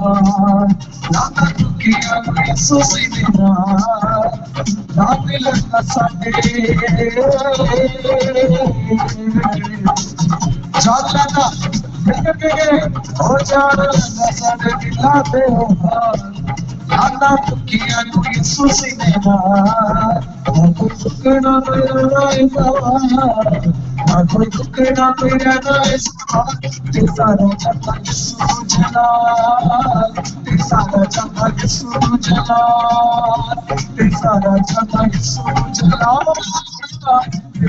लाना दुखिया यीशु सीना ना मिलना साडे जालना के हो जाना साडे दिलाते हो लाना दुखिया यीशु सीना कोई दुखना मेरा सवा कोई दुखना मेरा सारा चंदा यीशु जला सारा चंदा यीशु जला सारा चंदा यीशु जला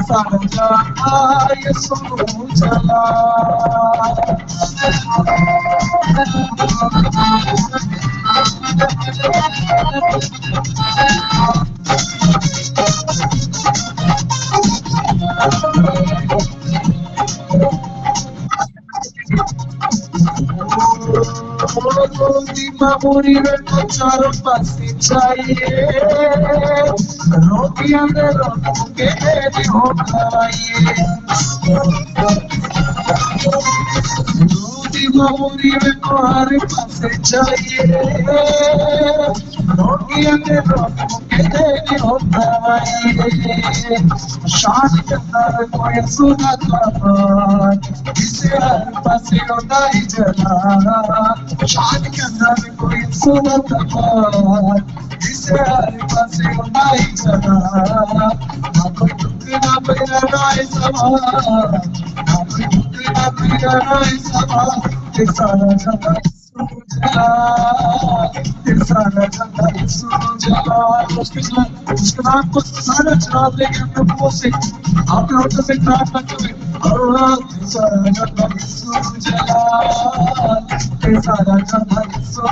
सारा चंदा यीशु जला मोरी में चारों पासे चाहिए रोटियां दे रोटियों के हो खाइए मोरी में हर पासे चाहिए रोटियां दे रोटियों के हो खाइए शान के अंदर कोई सुना था जिसे हर पासे होता ही जला शान के अंदर कोई सुना था जिसे हर पासे होता ही जला ना कोई दुख ना मेरा ना सवा ना कोई दुख ना मेरा ना सवा सारा जला सारा जला जला उसके बाद को सारा जवाब लेकर प्रभु से आप लोगों से प्रार्थना करें सारा जला जला सारा जला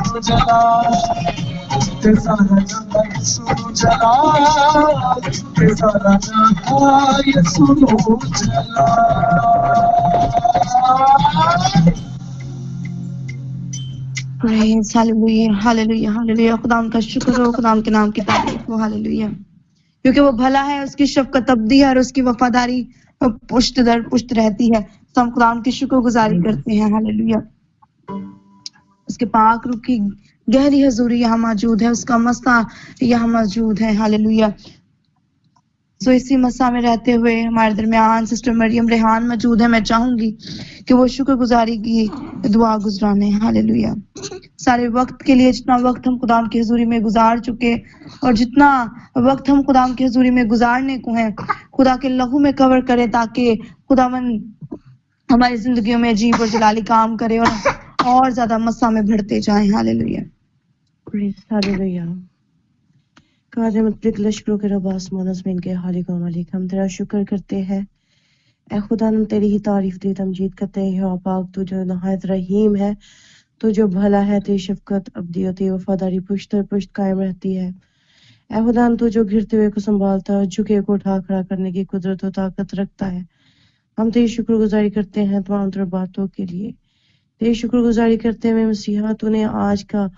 जला सारा जला जला सारा जला प्रेज़ हालेलुया हालेलुया हालेलुया खुदाम का शुक्र हो खुदाम के नाम की तारीफ हो हालेलुया क्योंकि वो भला है उसकी शफकत अब्दी है और उसकी वफादारी पुष्ट दर पुष्ट रहती है तो हम खुदाम की शुक्रगुजारी करते हैं हालेलुया उसके पाक रूह की गहरी हजूरी यहाँ मौजूद है उसका मसा यहाँ मौजूद है हालेलुया सो इसी मसा में रहते हुए हमारे दरमियान सिस्टर मरियम रेहान मौजूद है मैं चाहूंगी कि वो शुक्रगुजारी की दुआ गुजराने हालेलुया सारे वक्त के लिए जितना वक्त हम खुदाम की हजूरी में गुजार चुके और जितना वक्त हम खुदाम की हजूरी में गुजारने को है खुदा के लहू में कवर करे ताकि खुदावन हमारी जिंदगियों में अजीब और जलाली काम करे और ज्यादा मसा में बढ़ते जाएं हालेलुया हालेलुया कादे मुतलिक लश्करों के रब आसमान ज़मीन के खालिक व मालिक हम तेरा शुक्र करते हैं ए खुदा हम तेरी ही तारीफ दी तमजीद करते हैं या पाक तू जो नहायत रहीम है तू जो भला है तेरी शफकत अब्दियत वफादारी पुश्त दर पुश्त कायम रहती है ए खुदा तू जो गिरते हुए को संभालता है झुके को उठा खड़ा करने की कुदरत और ताकत रखता है हम तेरी शुक्रगुजारी करते हैं तमाम तरह बातों के लिए तेरी शुक्रगुजारी करते हुए मसीहा तूने आज का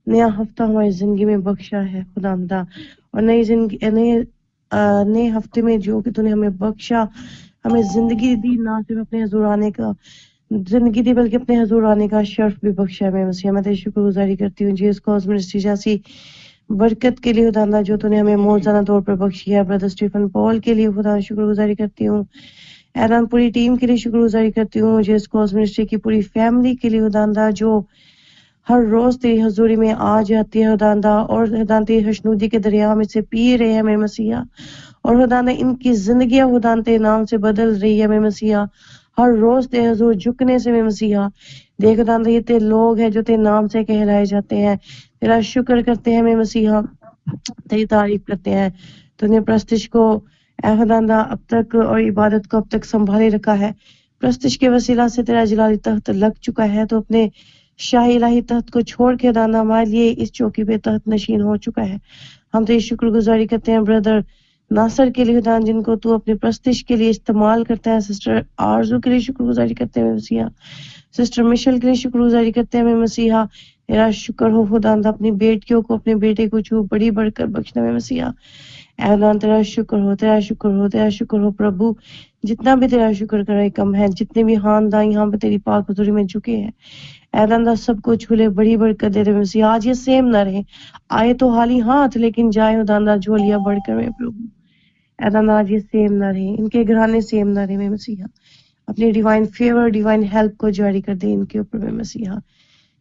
नया हफ्ता हमारी जिंदगी में बख्शा है खुदामदा और नई जिंदगी नए हफ्ते में जो कि तूने हमें बख्शा हमें जिंदगी दी ना सिर्फ अपने हुजूर आने का जिंदगी दी बल्कि अपने हुजूर आने का शर्फ भी बख्शा है मसीहा मैं तेरी शुक्रगुजारी करती हूँ जीसस कॉज मिनिस्ट्री जैसी बरकत के लिए खुदामदा जो तूने हमें मौजूदा तौर पर बख्शी है ब्रदर स्टीफन पॉल के लिए खुदा शुक्रगुजारी करती हूँ ऐलान पूरी टीम के लिए शुक्रगुजारी करती हूँ जीसस कॉज मिनिस्ट्री की पूरी फैमिली के लिए खुदामदा जो हर रोज तेरी हजूरी में आ जाती है खुदांदा और खुदांदा तेरी हशनूदी के दरिया में से पी रहे हैं मेरे मसीहा और खुदांदा इनकी जिंदगियां खुदांदा तेरे नाम से बदल रही है मेरे मसीहा हर रोज तेरे हजूर झुकने से मेरे मसीहा देख खुदांदा ये तेरे लोग हैं जो तेरे नाम से कहलाए जाते हैं तेरा शुक्र करते हैं मेरे मसीहा तेरी तारीफ करते हैं तूने प्रस्तिश को ए खुदांदा अब तक और इबादत को अब तक संभाले रखा है प्रस्तिश के वसीला से तेरा जलाली तख्त लग चुका है तो अपने शाही इलाही तख्त को छोड़ के दाना हमारे लिए इस चौकी पे तख्त नशीन हो चुका है हम तेरी शुक्रगुजारी करते हैं ब्रदर नासर के लिए खुदान जिनको तू अपने प्रस्तिश के लिए इस्तेमाल करता है सिस्टर आरजू के लिए शुक्रगुजारी करते हैं मसीहा सिस्टर मिशेल के लिए शुक्रगुजारी करते हैं मसीहा तेरा शुक्र हो खुदावंद, अपनी बेटियों को, अपने बेटे को छू बड़ी बढ़कर बख्शने में मसीहा। ऐ खुदावंद तेरा शुक्र हो, तेरा शुक्र हो, तेरा शुक्र हो प्रभु। जितना भी तेरा शुक्र करे कम है, जितने भी खानदान यहाँ पे तेरी पाक हुजूरी में झुके हैं, ऐ खुदावंद सबको छूले, बड़ी बरकत दे दे मसीहा। आज ये सेम ना रहे, आए तो खाली हाथ लेकिन जाए खुदावंद झोलियां बढ़कर में प्रभु। ऐ खुदावंद आज ये सेम ना रहे, इनके घराने सेम ना रहे में मसीहा। अपनी डिवाइन फेवर, डिवाइन हेल्प को जारी कर दे इनके ऊपर में मसीहा।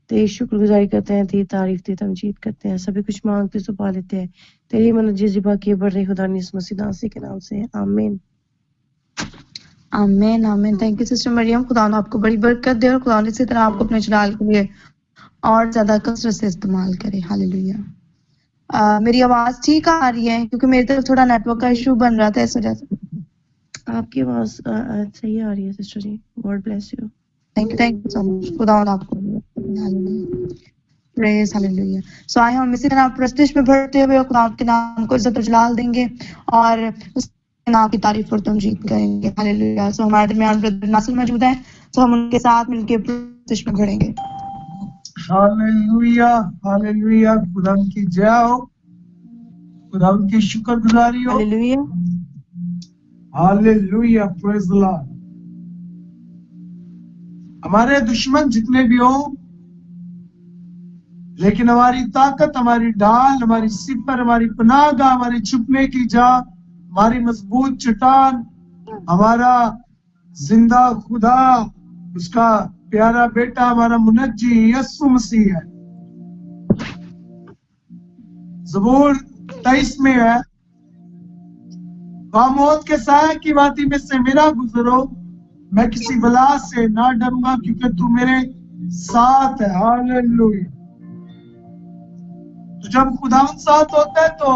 तेरी शुक्रगुजारी करते हैं, तेरी तारीफ, तेरी तमजीद करते हैं, सभी कुछ मांगते तो पा लेते हैं। तेरी मनजी ज़िबा किए बढ़ रहे खुदा ने इस मसीह नासी के नाम से, आमीन। आमीन आमीन। थैंक यू सिस्टर मरियम, खुदा ने आपको बड़ी बरकत दे और खुदा ने इसी तरह आपको अपने जलाल के लिए और ज्यादा कसरत से इस्तेमाल करे। हालेलुया। मेरी आवाज ठीक आ रही है? क्योंकि मेरी तरफ थोड़ा नेटवर्क का इशू बन रहा था, इस वजह से। आपकी आवाज सही आ रही है सिस्टर जी। God bless you. Thank you so much. खुदा ने आपको प्रेज हालेलुया। सो आए हम इसी तरह प्रस्तिश में बढ़ते हुए खुदा के नाम को इज्जत और जलाल देंगे और उसके नाम की तारीफ और तमजीद करेंगे। हालेलुया। सो हमारे दरमियान ब्रदर नासिर मौजूद हैं, तो हम उनके साथ मिलकर प्रस्तिश में बढ़ेंगे। Hallelujah hallelujah. खुदा की जय हो, खुदा की शुक्रगुजारी हो। Hallelujah hallelujah, praise the Lord. हमारे दुश्मन जितने भी हो, लेकिन हमारी ताकत, हमारी ढाल, हमारी सिपर, हमारी पनाहगाह, हमारी छुपने की जा, हमारी मजबूत चट्टान, हमारा जिंदा खुदा, उसका प्यारा बेटा, हमारा मुनज्जी यीशु मसीह है। ज़बूर 23 में है, मौत के साए की वादी में से मेरा गुजरो, मैं किसी बला से ना डरूंगा क्योंकि तू मेरे साथ है। हालेलुया। तो जब खुदा साथ होता है तो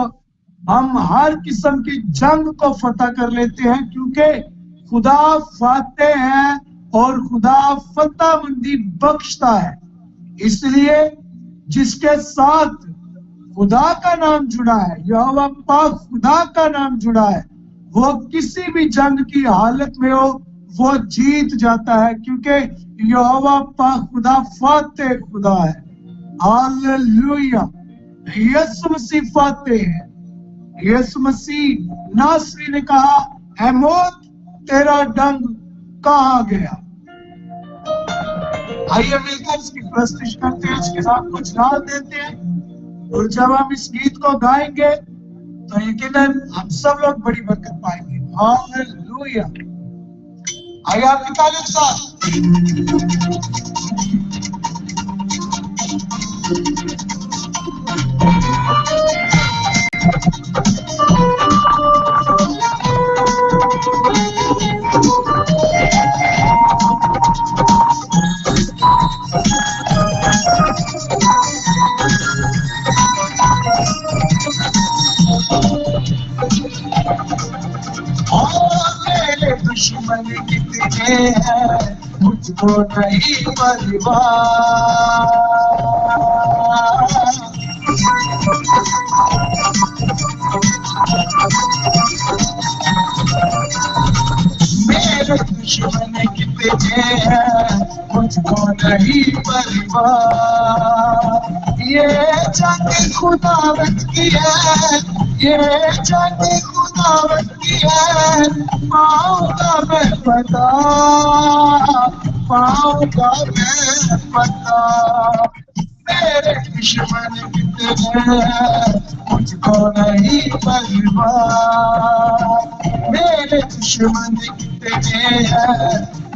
हम हर किस्म की जंग को फतह कर लेते हैं, क्योंकि खुदा फातेह है और खुदा फतहमंदी बख्शता है। इसलिए जिसके साथ खुदा का नाम जुड़ा है, यहोवा पाक खुदा का नाम जुड़ा है, वो किसी भी जंग की हालत में हो वो जीत जाता है, क्योंकि यहोवा पाक खुदा फातेह खुदा है। हालेलुया। यीशु मसीह फातेह है। यीशु मसीह नासरी ने कहा, ऐ मौत तेरा डंग कहाँ गया। आइए मिलकर इसकी प्रस्तुति करते हैं, इसके साथ कुछ नाल देते हैं, और जब हम इस गीत को गाएंगे तो यकीनन हम सब लोग बड़ी बरकत पाएंगे। हालेलुया। आइए आप निकालें साथ। मेरे दुश्मन कितने हैं, मुझको नहीं परवाह। मेरे दुश्मन कितने हैं, मुझको नहीं परवाह। ये जंग खुदावंद की है, ये जंग खुदावंद की है, पाऊंगा मैं पता, पाऊंगा मैं पता। मेरे दुश्मन कितने हैं, मुझको नहीं परवाह। मेरे दुश्मन कितने हैं,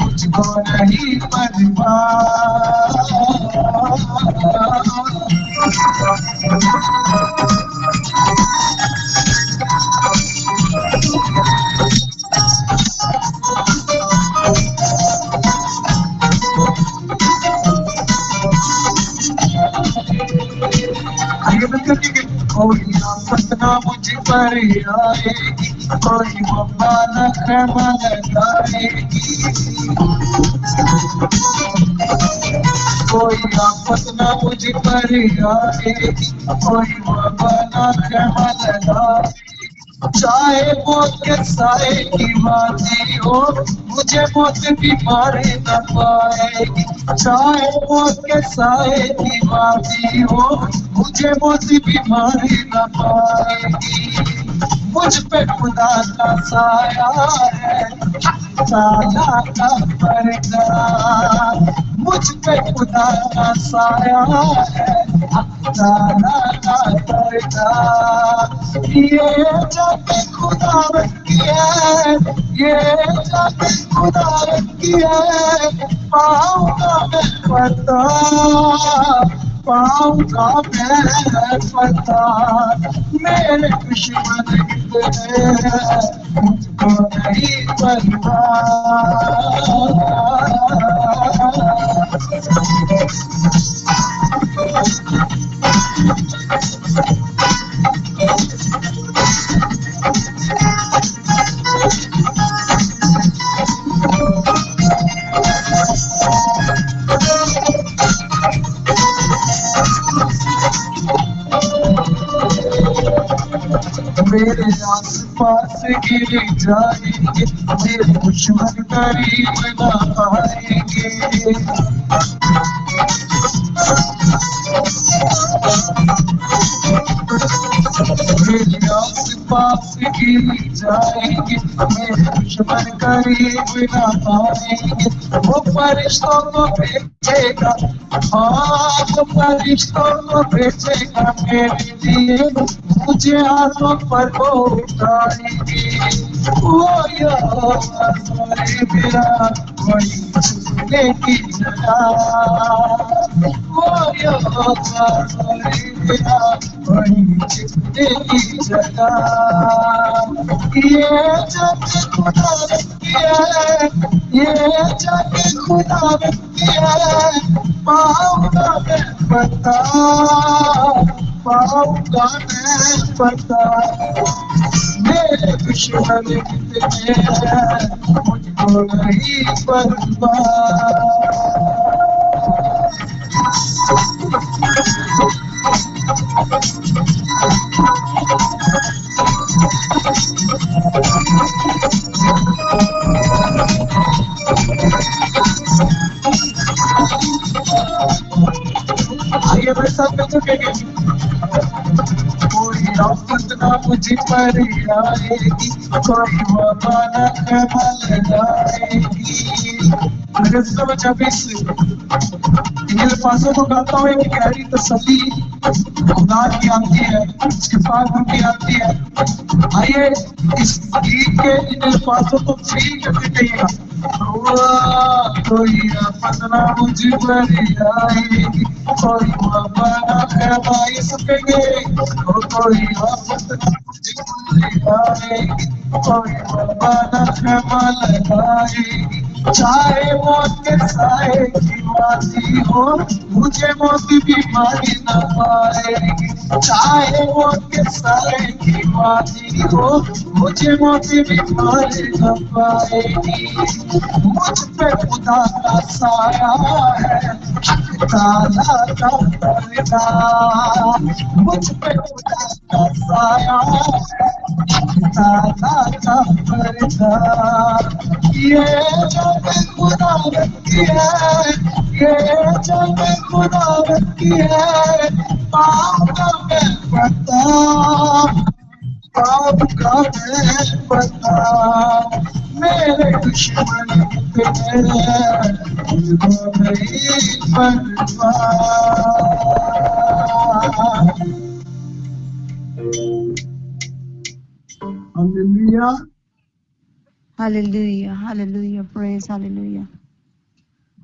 मुझको नहीं परवाह। कोई आफत ना मुझ पर आएगी, कोई वफा न क्षमा लगाएगी। कोई आफत ना मुझ पर आएगी, कोई वफा न क्षमा लगाएगी। चाहे मौत के साए की वादी हो, मुझे मौत भी मारे न पाएगी। चाहे मौत के साए की वादी हो, मुझे मौत भी मारे न पाएगी। मुझ पे खुदा का साया है, साया का पर्दा। मुझ पे खुदा का साया है, साया का पर्दा। ये जब खुदा की है, ये जब खुदा की है, पाऊंगा मैं पता, पाऊंगा मैं पता। मेरे दुश्मन कितने हैं, मुझको नहीं पता। मेरे आस पास गिर जाएंगे, मेरे दुश्मन करीब न आएंगे। मेरे आस पास गिर जाएंगे, मेरे दुश्मन करीब न आएंगे। वो फरिश्तों को भेजेगा, हाँ वो फरिश्तों को भेजेगा मेरे लिए, मुझे हाथों पर वो उठाएंगे। वो यहोवा सोए मेरा वही छूने की जगह। वो यहोवा सोए मेरा वही छूने की जगह। ये जब खुदा ने किया है, ये जब खुदा ने किया है, पाऊंगा मैं पता, पाऊंगा मैं पता। मेरे दुश्मन कितने हैं, मुझको नहीं पता। आइए मेरे साथ में झुकेंगे। कोई आफत ना मुझ पर आएगी, कोई वबा न कमल आएगी। अगर समझ अभी से इन अल्फाजों को गाता हूँ, एक गहरी तसल्ली खुदा की आती है, उसके साथ उनकी आती है। आइए इस गीत के इन अल्फाजों को फील करके कहिएगा। कोई आफत ना मुझ पर आएगी, कोई वबा न कमाई सकेंगे। कोई आफत ना मुझ पर आएगी, कोई वबा न कमल आएगी। चाहे मौत के साए की वादी हो, मुझे मौत भी मारी न पाएगी। चाहे मौत के साए की वादी हो, मुझे मौत भी मारी न पाएगी। मुझ पे खुदा का साया है, ताला का पर्दा। मुझ पे खुदा का साया है, ताला का पर्दा। ये जब खुदा की है, ये जब खुदा की है, पाऊंगा मैं पता, पाऊंगा मैं पता। मेरे दुश्मन कितने हैं, मुझको नहीं पता। Hallelujah. Hallelujah, hallelujah, praise hallelujah.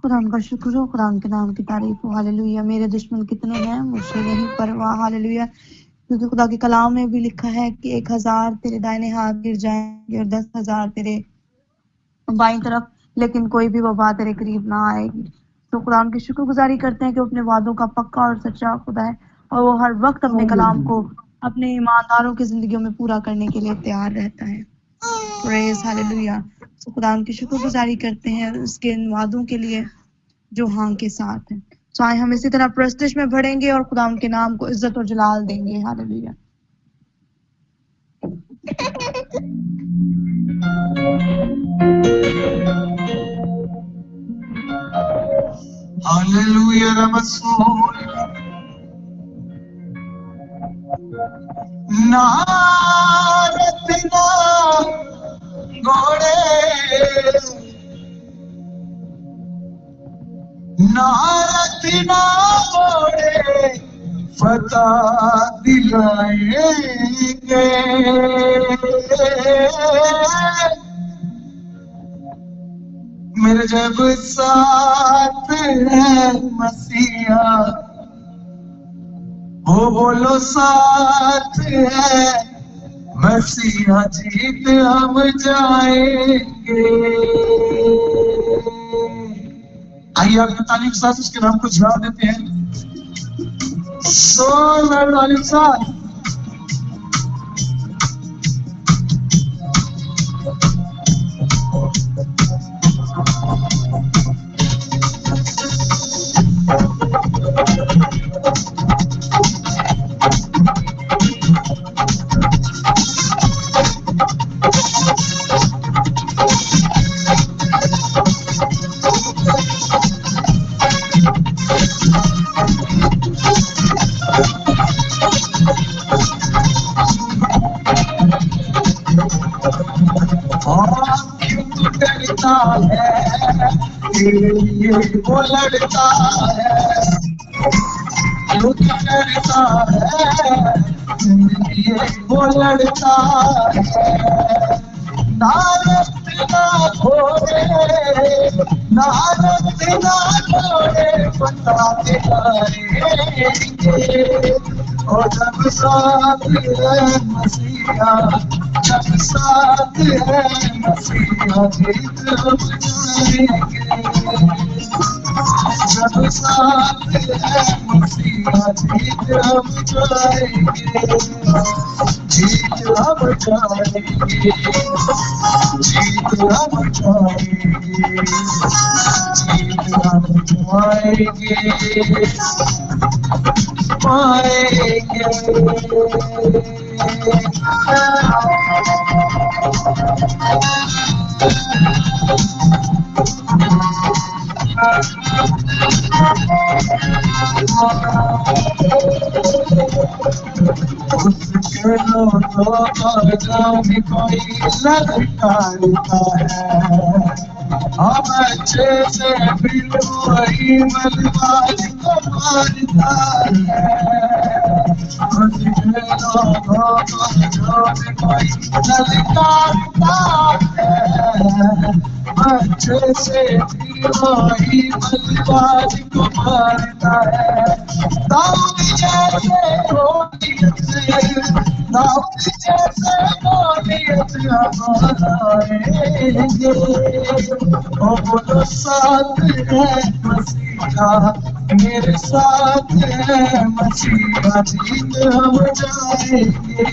खुदा का शुक्र हो, खुदा के नाम की तारीफ हो। हालेलुया। मेरे दुश्मन कितने हैं, मुझे नहीं परवाह। हालेलुया। क्योंकि खुदा के कलाम में भी लिखा है कि 1000 तेरे दाहिने हाथ गिर जाएंगे और 10,000 तेरे बाईं तरफ, लेकिन कोई भी वबा तेरे करीब ना आएगी। तो खुदा की शुक्रगुजारी करते हैं कि वो अपने वादों का पक्का और सच्चा खुदा है, और वो हर वक्त अपने कलाम को अपने ईमानदारों की जिंदगियों में पूरा करने के लिए तैयार रहता है। Praise hallelujah. तो खुदा की शुक्रगुजारी करते हैं उसके इन वादों के लिए जो हाँ के साथ है। चाहे हम इसी तरह प्रस्तिश में बढ़ेंगे और खुदा के नाम को इज्जत और जलाल देंगे। हालेलुया। हालेलुया रमसूल नारतना घोड़े नारतना घोड़े फतह दिलाएंगे मेरे जब साथ है मसीहा वो बोलो साथ है मसीहा जीत हम जाएंगे। आइए आपके तालीम साथ उसके नाम को जवाब देते हैं। तालीम साथ क्यों तू डरता है तेरे लिए वो लड़ता है क्यों तू डरता है तेरे लिए वो लड़ता है नारद ना घोड़े नारद ना घोड़े बता दिखाएंगे और जब साथ है मसीहा जब साथ है मसीहा जीत हम जाएंगे जब साथ है मसीहा जीत हम जाएंगे जीत हम जाएंगे जीत हम जाएंगे जीत हम जाएंगे पाएंगे उसके लोगों पर जब कोई ललकारता है हम अच्छे से बिल वही बलवाज को मारता है उसके लोगों पर जब कोई ललकारता है अच्छे से बिल वही बलवाज को मारता है दाऊद जैसे गोलियत दाऊद जैसे गोलियत हमारेंगे ओ बोलो साथ है मसीहा मेरे साथ है मसीहा जीत हम जाएंगे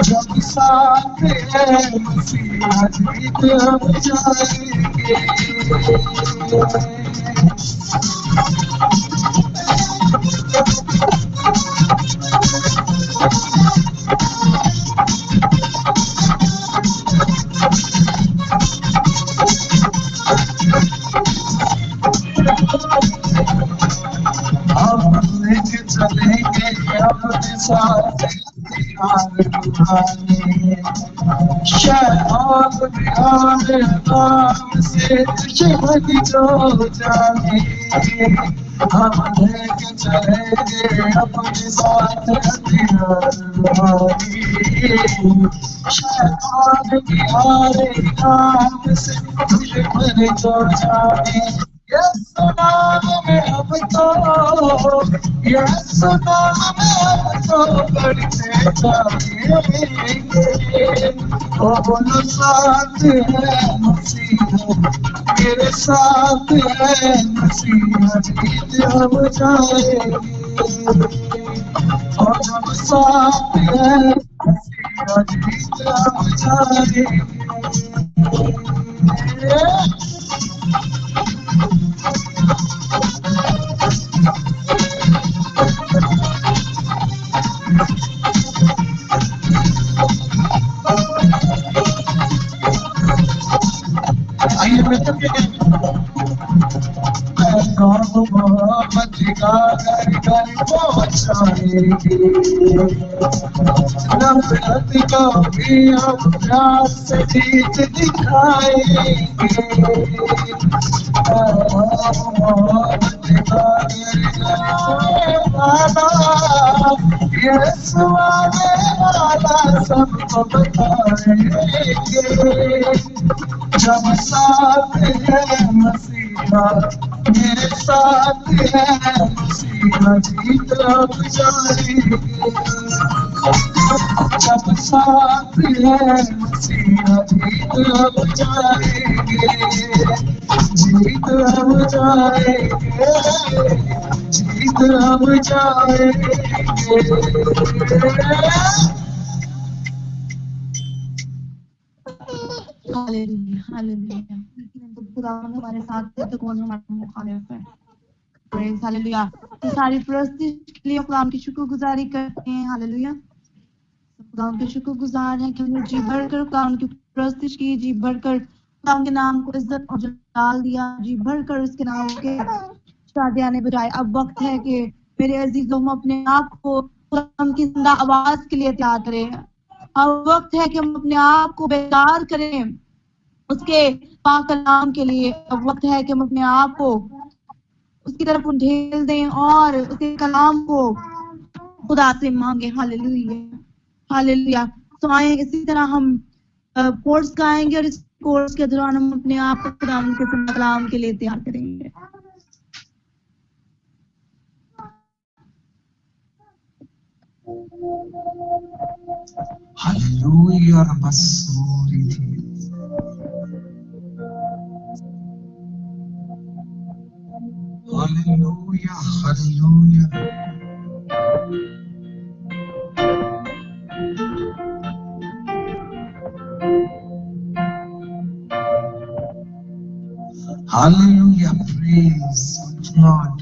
जब साथ है मसीहा जीत हम जाएंगे हम लेके चलेंगे अपने साथ शहर बिहार नाम से चिमक जो जाने हम लेके चलेंगे अपने साथ शहर बिहार नाम से चिमक जो जाने यीशु नाम में अब तो यीशु नाम में अब तो बढ़ते जाएंगे ओ बोलो साथ है मसीहा मेरे साथ है मसीहा जीत हम जाएंगे और जब साथ है मसीहा जीत हम जाएंगे घर पहुंचाएंगे। नफरत को भी हम प्यार से जीत दिखाएंगे। यीशु आने वाला सबको बताएंगे। जब साथ है मसीहा, मेरे साथ है मसीहा, जीत अब जाएंगे। जब साथ है मसीहा, जीत अब जाएंगे। जीत अब जाएंगे। जीत अब जाएंगे। Hallelujah hallelujah. लेकिन तो खुदा हमारे साथ है तो कौन हमारे मुखालिफ है। Praise hallelujah. तो सारी प्रस्तुति के लिए खुदा की शुक्रगुजारी करते हैं। हालेलुया। खुदा के शुक्रगुजार हैं कि हमने जी भरकर खुदा की प्रस्तुति की, जी भरकर खुदा के नाम को इज्जत और जलाल दिया, जी भरकर उसके नाम के शादियां ने बजाए। अब वक्त है कि मेरे अजीजों हम अपने आप को खुदा की जिंदा आवाज के लिए तैयार करें। अब वक्त है कि हम अपने आप को बेकार करें उसके पाक कलाम के लिए। अब वक्त है कि हम अपने आप को उसकी तरफ ढेल दें और उसके कलाम को खुदा से मांगे। Hallelujah hallelujah. तो आए इसी तरह हम कोर्स गाएंगे और इस कोर्स के दौरान हम अपने आप को खुदा के कलाम के लिए तैयार करेंगे। हालेलुया रबसूरी थी। Hallelujah hallelujah. Hallelujah, praise Lord.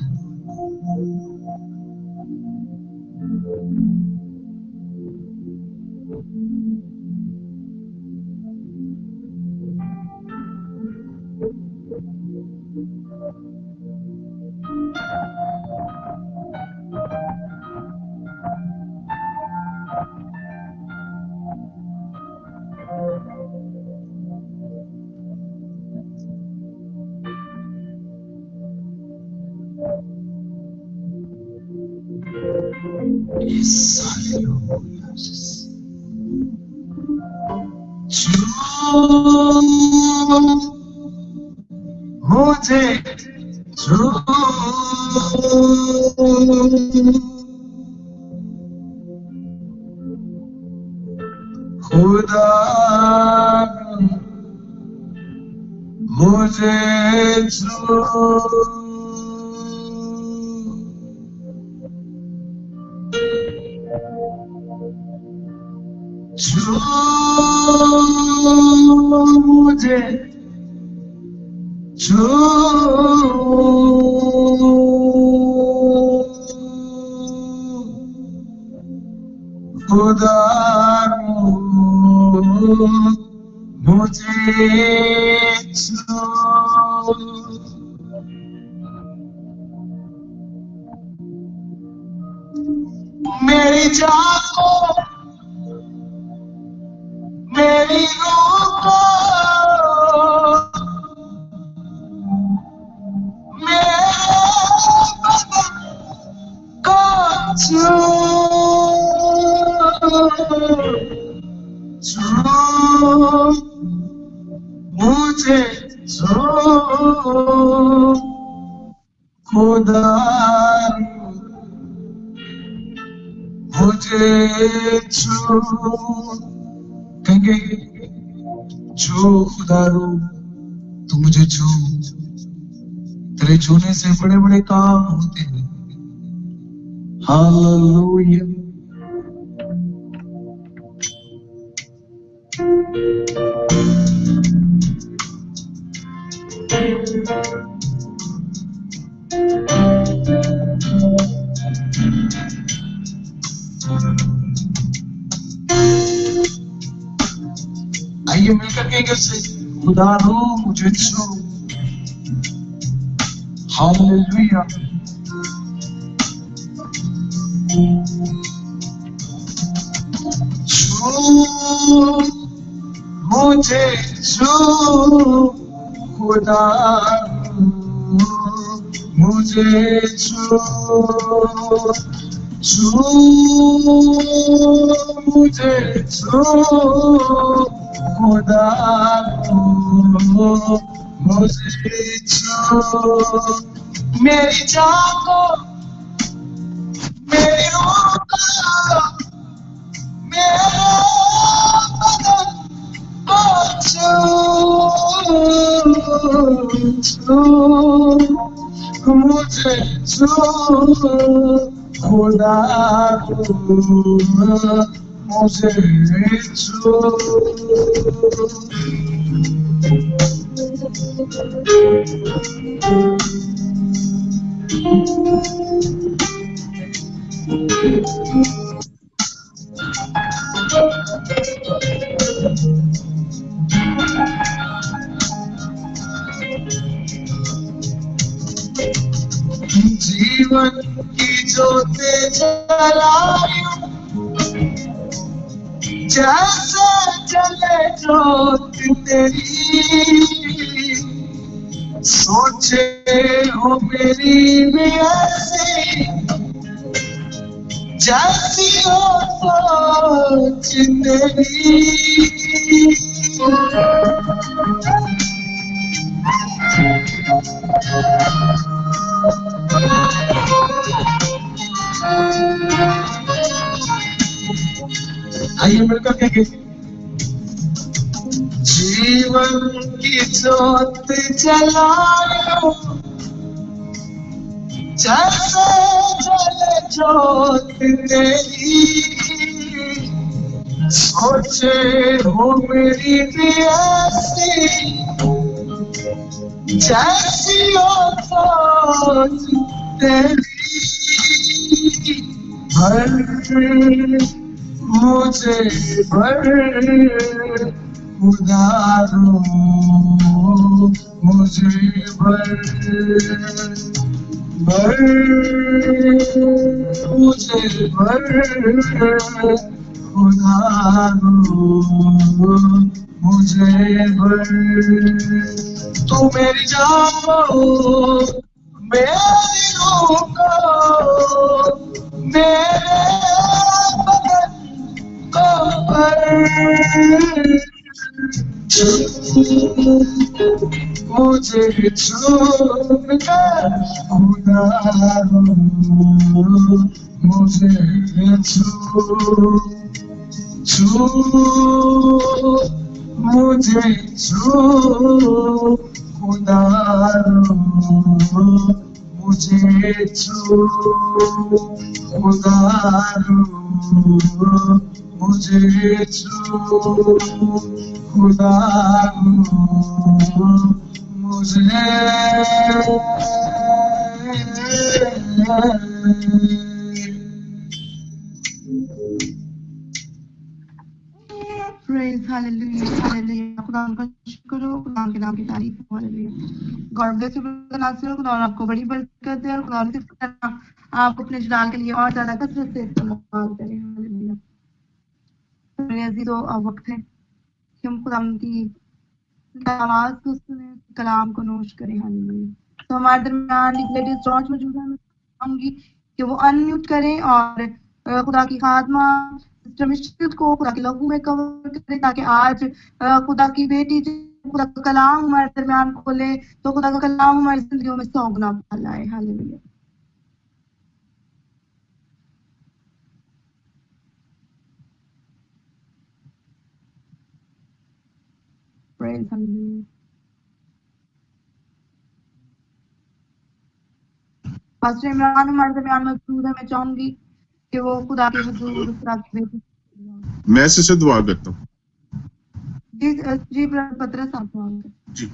Yes, hallelujah. मुझे खुदा मुझे मुझे खुदा मुझे मेरी जान को मेरी रूह को मुझे खुदा मुझे कहेंगे जो खुदा रो तू मुझे छू। तेरे छूने से बड़े बड़े काम होते हैं। हालेलुया। आइए मिलकर कहेंगे उससे खुदा रो मुझे छू। हालेलुया। छू मुझे छू खुदा मुझे छू छू मुझे छू खुदा मुझे छू मेरी जान को मेरी रूह को मेरे बदन को छू छू मुझे छू खुदा मुझे छू जीवन की ज्योत जलायूं जैसे जले ज्योत तेरी सोचे हो मेरी भी ऐसी जैसी हो सोच तेरी आइए मिलकर कहेंगे जीवन की ज्योत जलाओ जैसे जले ज्योत तेरी सोचे हो मेरी भी ऐसी जैसी हो सोच तेरी भर मुझे भर उदारो मुझे भर भर मुझे भर उदारो मुझे भर तू मेरी जान को मेरी रूह को मेरे बदन को भर मुझे छूकर खुदा मुझे छू मुझे छू खुदा मुझे छू खुदा मुझे छू खुदा मुझे Praise, hallelujah, hallelujah. खुदा का शुक्र हो, खुदा के नाम की तारीफ हो, hallelujah. God bless you, brother Nasir. खुदा आपको बड़ी बरकत दे और खुदा आपको अपने जलाल के लिए और ज्यादा कसरत से इस्तेमाल करे, hallelujah. मेरे अजीजों, अब वक्त है कि हम खुदा की आवाज को सुने, कलाम को नोश करें, hallelujah. तो हमारे दरमियान लेडीज जॉर्ज मौजूद है, मैं चाहूंगी कि वो अनम्यूट करें और खुदा की खादमा मिश्रित को खुदा के लहू में कवर करें ताकि आज खुदा की बेटी खुदा का कलाम हमारे दरमियान खोले तो खुदा का कलाम हमारी जिंदगियों में 100 गुना फैलाए। Hallelujah. Praise hallelujah. Pastor Imran हमारे दरमियान मौजूद है, मैं चाहूंगी कि वो खुदा के हुजूर खुदा की बेटी मैं से दुआ करता हूँ। जी पतरस साहब जी।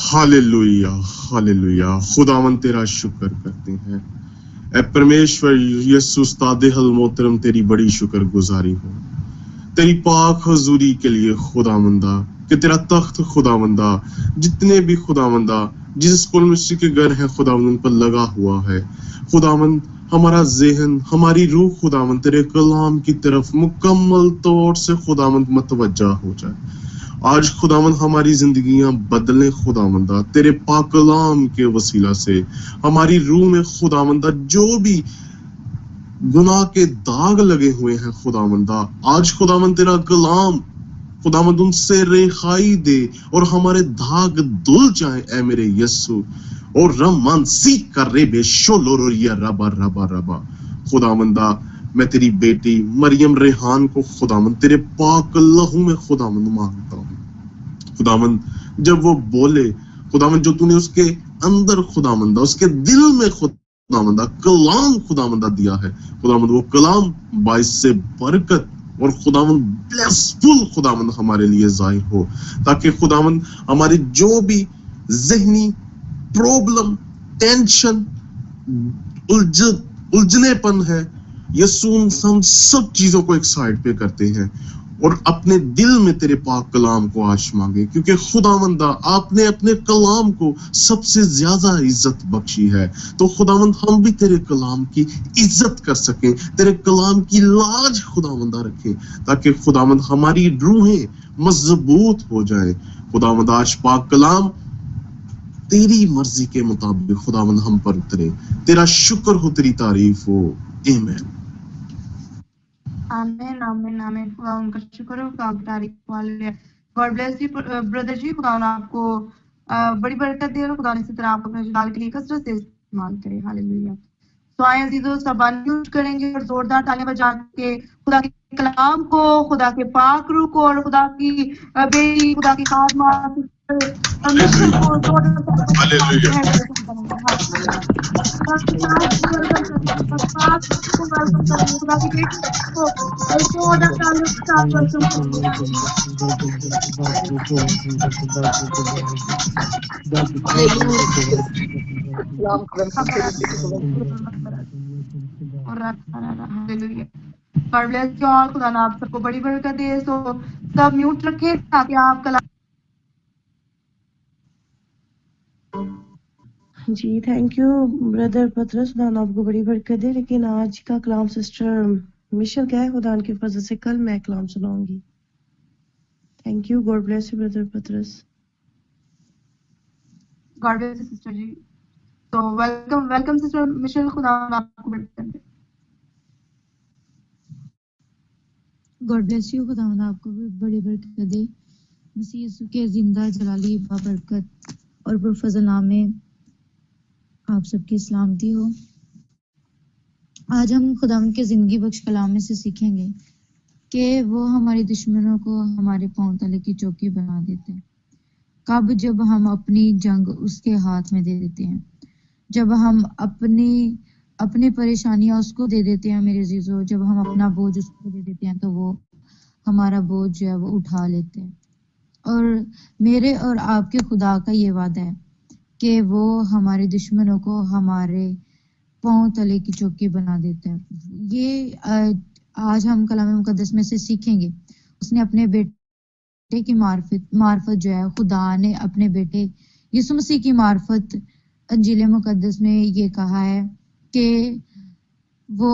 Hallelujah hallelujah. खुदावन तेरा शुक्र करते हैं। ऐ परमेश्वर यीशु उस्ताद हल मोहतरम तेरी बड़ी शुक्रगुजारी हो तेरी पाक हुजूरी के लिए खुदावंदा कि तेरा तख्त खुदावंदा जितने भी खुदावंदा जिस स्कूल मिस्ट्री के घर है खुदावन उन पर लगा हुआ है। खुदावन हमारा ज़हन, हमारी रूह खुदावन तेरे कलाम की तरफ मुकम्मल तौर से खुदावन मतवज्जा हो जाए। आज खुदावन हमारी जिंदगियां बदले खुदावंदा तेरे पाक कलाम के वसीला से। हमारी रूह में खुदावंदा जो भी गुनाह के दाग लगे हुए हैं खुदावंदा, आज खुदावंद तेरा कलाम खुदावंद उनसे रिहाई दे और हमारे दाग धुल जाए ऐ मेरे यस्सु। और रमान सी कर रे बेशोलो या रबा रबा रबा। खुदावंदा मैं तेरी बेटी मरियम रेहान को खुदावंद तेरे पाक लहू में खुदावंद मांगता हूँ। खुदावंद जब वो बोले खुदावंद, जो तूने उसके अंदर खुदावंदा उसके दिल में खुदावंदा कलाम खुदावंदा दिया है, खुदावंद वो कलाम बाइस से बरकत और खुदावंद ब्लेसफुल खुदावंद हमारे लिए जाहिर हो, ताकि खुदावंद हमारी जो भी ज़हनी प्रॉब्लम, टेंशन, उलझनेपन है, यीशु हम सब चीजों को एक साइड पे करते हैं और अपने दिल में तेरे पाक कलाम को आज मांगे, क्योंकि खुदावंदा आपने अपने कलाम को सबसे ज्यादा इज्जत बख्शी है। तो खुदावंद हम भी तेरे कलाम की इज्जत कर सकें, तेरे कलाम की लाज खुदावंदा रखें, ताकि खुदावंद हमारी रूहें मजबूत हो जाए। खुदावंद आज पाक कलाम तेरी मर्जी के मुताबिक खुदावंद हम पर उतरे। तेरा शुक्र हो, तेरी तारीफ हो। आमीन आमीन आमीन आमीन। खुदा उनका शुक्र हो, खुदा की तारीफ हो। Hallelujah. God bless you brother ji. खुदा आपको बड़ी बरकत दे और खुदा इसी तरह आपको अपने जलाल के लिए कसरत से इस्तेमाल करे। हालेलुया। तो आए अजीजों, सब अनम्यूट करेंगे और जोरदार तालियां बजा के खुदा के कलाम को, खुदा के पाक रूह को और खुदा की बेटी, खुदा की खादमा मिशन को खुदा ना आप सबको बड़ी बरकत दे। तो सब म्यूट रखे ताकि आप कलाम। जी थैंक यू ब्रदर पतरस, खुदा आपको बड़ी बरकत दे। लेकिन आज का कलाम सिस्टर मिशेल क्या है, खुदा की फजल से कल मैं कलाम सुनाऊंगी। Thank you, God bless you brother Patras. God bless you sister ji. तो वेलकम वेलकम सिस्टर मिशेल, खुदा आपको बरकत दे। गॉड ब्लेस यू, खुदा आपको भी बड़ी बरकत दे। मसीह यीशु के जिंदा जलाली बाबरकत और पुरफजल नाम में आप सबकी सलामती हो। आज हम खुदावंद के जिंदगी बख्श कलाम में से सीखेंगे कि वो हमारे दुश्मनों को हमारे पांव तले की चौकी बना देते हैं। कब? जब हम अपनी जंग उसके हाथ में दे देते हैं, जब हम अपनी परेशानियां उसको दे देते हैं मेरे अजीजों, जब हम अपना बोझ उसको दे देते हैं तो वो हमारा बोझ जो है वो उठा लेते हैं। और मेरे और आपके खुदा का ये वादा है कि वो हमारे दुश्मनों को हमारे पांव तले की चौकी बना देते हैं। ये आज हम कलाम मुकद्दस में से सीखेंगे। उसने अपने बेटे की मार्फत जो है, खुदा ने अपने बेटे यीशु मसीह की मार्फत अंजील मुकद्दस में ये कहा है कि वो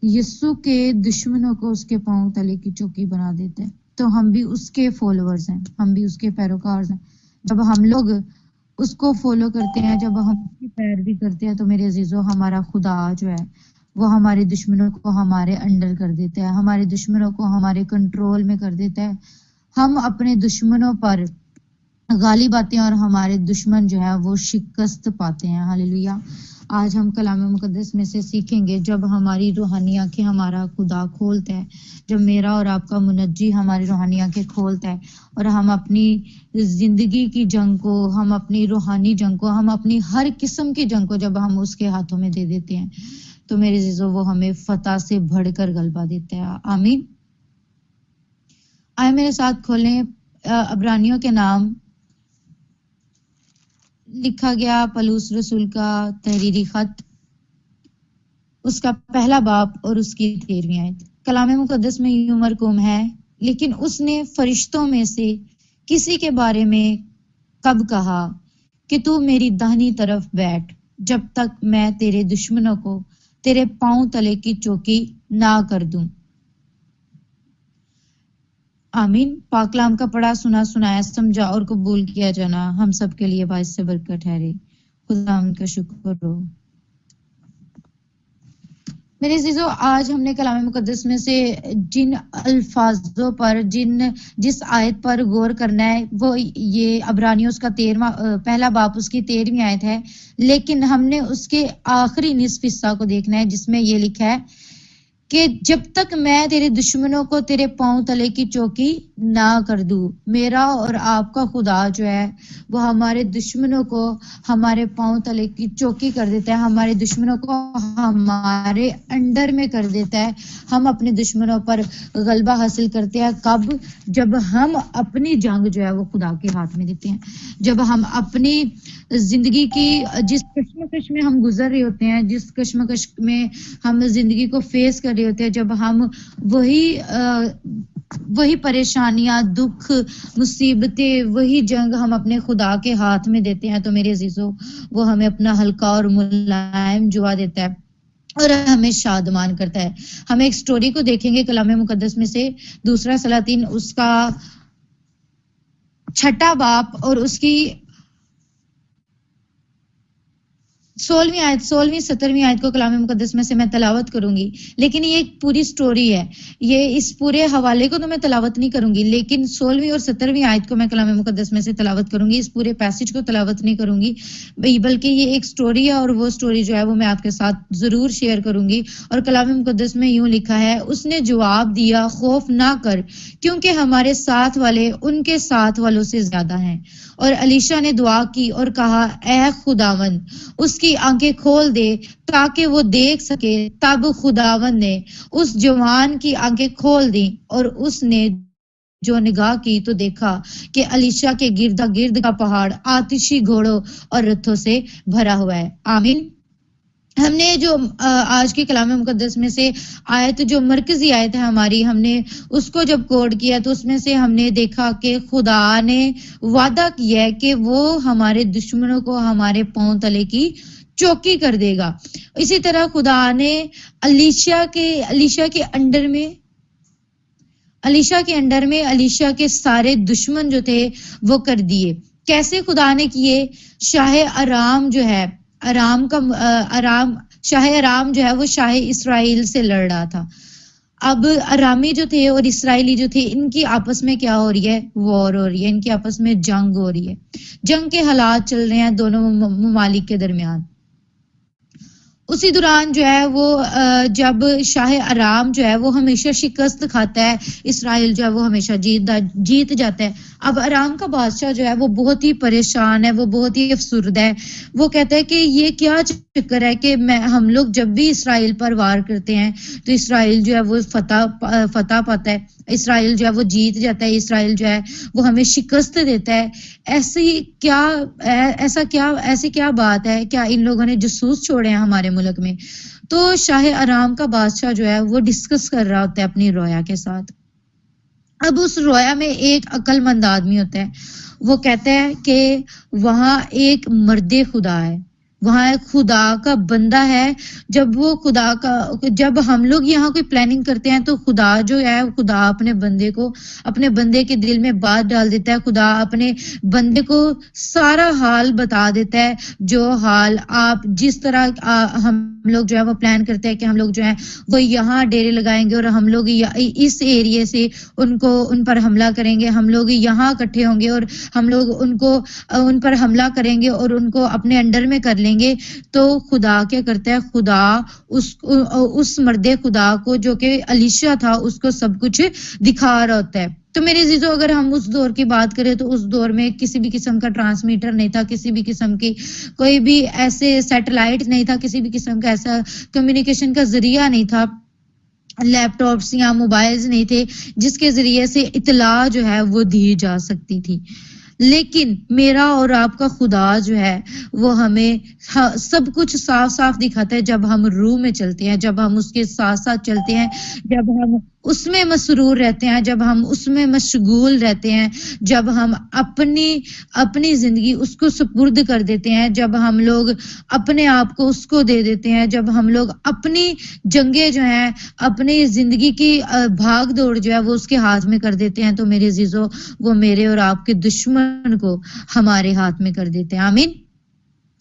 यीशु के दुश्मनों को उसके पांव तले की चौकी बना देते हैं। तो हम भी उसके फॉलोअर्स हैं, हम भी उसके पैरोकार हैं। जब हम लोग उसको फॉलो करते हैं, जब हम उसकी पैरवी करते हैं, तो मेरे अजीजों हमारा खुदा जो है वो हमारे दुश्मनों को हमारे अंडर कर देता है, हमारे दुश्मनों को हमारे कंट्रोल में कर देता है। हम अपने दुश्मनों पर गालिब आते हैं और हमारे दुश्मन जो है वो शिकस्त पाते हैं। हालेलुया। आज हम कलाम मुकद्दस में से सीखेंगे, जब हमारी रूहानी आंखें हमारा खुदा खोलता है, जब मेरा और आपका मुनज्जी हमारी रूहानी आंखें खोलता है और हम अपनी जिंदगी की जंग को, हम अपनी रूहानी जंग को, हम अपनी हर किस्म की जंग को जब हम उसके हाथों में दे देते हैं, तो मेरे अजीजों वो हमें फतह से बढ़कर गलबा देता है। आमीन। आए मेरे साथ खोलें अब्रानियों के नाम लिखा गया पलूस रसूल का तहरीरी खत, उसका पहला बाब और उसकी 13वीं आयत। कलाम मुकद्दस में यूं मरकूम है, लेकिन उसने फरिश्तों में से किसी के बारे में कब कहा कि तू मेरी दाहिनी तरफ बैठ जब तक मैं तेरे दुश्मनों को तेरे पांव तले की चौकी ना कर दूं। आमीन। पाकलाम का पढ़ा सुना सुनाया समझा और कबूल किया जाना हम सब के लिए बाइस से बरकत ठहरे। खुदा का शुक्र हो। मेरे अजीजों, आज हमने कलाम मुकद्दस में से जिन अल्फाजों पर जिस आयत पर गौर करना है वो ये अब्रानियों उसका 13वां पहला बाब उसकी 13वीं आयत है, लेकिन हमने उसके आखिरी निस्फ हिस्सा को देखना है जिसमें ये लिखा है कि जब तक मैं तेरे दुश्मनों को तेरे पांव तले की चौकी ना कर दूं। मेरा और आपका खुदा जो है वो हमारे दुश्मनों को हमारे पांव तले की चौकी कर देता है, हमारे दुश्मनों को हमारे अंडर में कर देता है। हम अपने दुश्मनों पर गलबा हासिल करते हैं कब? जब हम अपनी जंग जो है वो खुदा के हाथ में देते हैं, जब हम अपनी जिंदगी की जिस कश्मकश में हम गुजर रहे होते हैं, जिस कश्मकश में हम जिंदगी को फेस कर रहे होते हैं, जब हम वही परेशानियां, दुख, मुसीबतें, वही जंग हम अपने खुदा के हाथ में देते हैं, तो मेरे अजीजों वो हमें अपना हल्का और मुलायम जुआ देता है और हमें शादमान करता है। हम एक स्टोरी को देखेंगे कलाम मुकद्दस में से दूसरा सलातीन उसका 6वां बाब और उसकी 16वीं आयत 16वीं 17वीं आयत को कलाम मुकद्दस में से मैं तलावत करूंगी, लेकिन ये एक पूरी स्टोरी है। ये इस पूरे हवाले को तो मैं तलावत नहीं करूंगी, लेकिन 16वीं और 17वीं आयत को मैं कलाम मुकद्दस में से तलावत करूंगी। इस पूरे पैसेज को तलावत नहीं करूंगी, बल्कि ये एक स्टोरी है और वो स्टोरी जो है वो मैं आपके साथ जरूर शेयर करूंगी। और कलाम मुकद्दस में यूं लिखा है, उसने जवाब दिया, खौफ ना कर, क्योंकि हमारे साथ वाले उनके साथ वालों से ज्यादा हैं। और अलीशा ने दुआ की और कहा, ऐ खुदावंद उसकी आंखें खोल दे ताकि वो देख सके। तब खुदावंद ने उस जवान की आंखें खोल दी और उसने जो निगाह की तो देखा कि अलीशा के गिर्दा गिर्द का पहाड़ आतिशी घोड़ों और रथों से भरा हुआ है। आमीन। हमने जो आज की कलाम मुकद्दस में से आयत जो मरकजी आयत है हमारी, हमने उसको जब कोड किया तो उसमें से हमने देखा कि खुदा ने वादा किया है कि वो हमारे दुश्मनों को हमारे पांव तले की चौकी कर देगा। इसी तरह खुदा ने अलीशा के अंडर में अलीशा के सारे दुश्मन जो थे वो कर दिए। कैसे खुदा ने किए? शाह अराम जो है, शाह अराम जो है वो शाह इस्राइल से लड़ रहा था। अब अरामी जो थे और इस्राएली जो थे, इनकी आपस में क्या हो रही है? वॉर हो रही है, इनकी आपस में जंग हो रही है। जंग के हालात चल रहे हैं दोनों ममालिक के दरमियान। उसी दौरान जो है वो जब शाह अराम जो है वो हमेशा शिकस्त खाता है, इस्राइल जो है वो हमेशा जीत जाता है। अब अराम का बादशाह जो है वो बहुत ही परेशान है, वो बहुत ही अफसुर्दा है। वो कहता है कि ये क्या चक्कर है कि हम लोग जब भी इस्राइल पर वार करते हैं तो इस्राइल जो है वो फतह पाता है, इस्राइल जो है वो जीत जाता है, इस्राइल जो है वो हमें शिकस्त देता है। ऐसी क्या बात है? क्या इन लोगों ने जसूस छोड़े हैं हमारे मुल्क में? तो शाह अराम का बादशाह जो है वो डिस्कस कर रहा होता है अपनी रोया के साथ। अब उस रोया में एक अक्लमंद आदमी होता है, वो कहता है कि वहां एक मर्दे खुदा है, वहां एक खुदा का बंदा है। जब हम लोग यहाँ कोई प्लानिंग करते हैं तो खुदा जो है, खुदा अपने बंदे के दिल में बात डाल देता है। खुदा अपने बंदे को सारा हाल बता देता है, जो हाल आप जिस तरह हम लोग जो है वो प्लान करते हैं कि हम लोग जो है वो यहाँ डेरे लगाएंगे और हम लोग इस एरिया से उन पर हमला करेंगे, हम लोग यहाँ इकट्ठे होंगे और हम लोग उन पर हमला करेंगे और उनको अपने अंडर में कर लेंगे। तो खुदा क्या करता है? खुदा उस मर्दे खुदा को जो कि अलीशा था उसको सब कुछ दिखा रहा होता है। तो मेरे अजीजों, अगर हम उस दौर की बात करें तो उस दौर में किसी भी किस्म का ट्रांसमीटर नहीं था, किसी भी किस्म की कोई भी ऐसे सैटेलाइट नहीं था, किसी भी किस्म का ऐसा कम्युनिकेशन का जरिया नहीं था, लैपटॉप्स या मोबाइल्स नहीं थे जिसके जरिए से इत्तला जो है वो दी जा सकती थी। लेकिन मेरा और आपका खुदा जो है वो हमें सब कुछ साफ साफ दिखाता है जब हम रूह में चलते हैं, जब हम उसके साथ साथ चलते हैं, जब हम उसमें मसरूर रहते हैं, जब हम उसमें मशगूल रहते हैं, जब हम अपनी जिंदगी उसको सुपुर्द कर देते हैं, जब हम लोग अपने आप को उसको दे देते हैं, जब हम लोग अपनी जंगे जो हैं, अपनी जिंदगी की भाग दौड़ जो है वो उसके हाथ में कर देते हैं, तो मेरे अजीजों वो मेरे और आपके दुश्मन को हमारे हाथ में कर देते हैं। आमीन।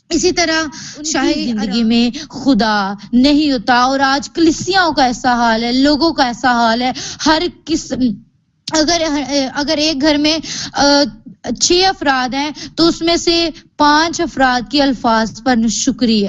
इसी तरह शाही जिंदगी में खुदा नहीं होता, और आज कलीसियाओं का ऐसा हाल है, लोगों का ऐसा हाल है, हर किस अगर एक घर में 6 अफराद हैं तो उसमें से 5 अफराद की अल्फाज पर नशुक्री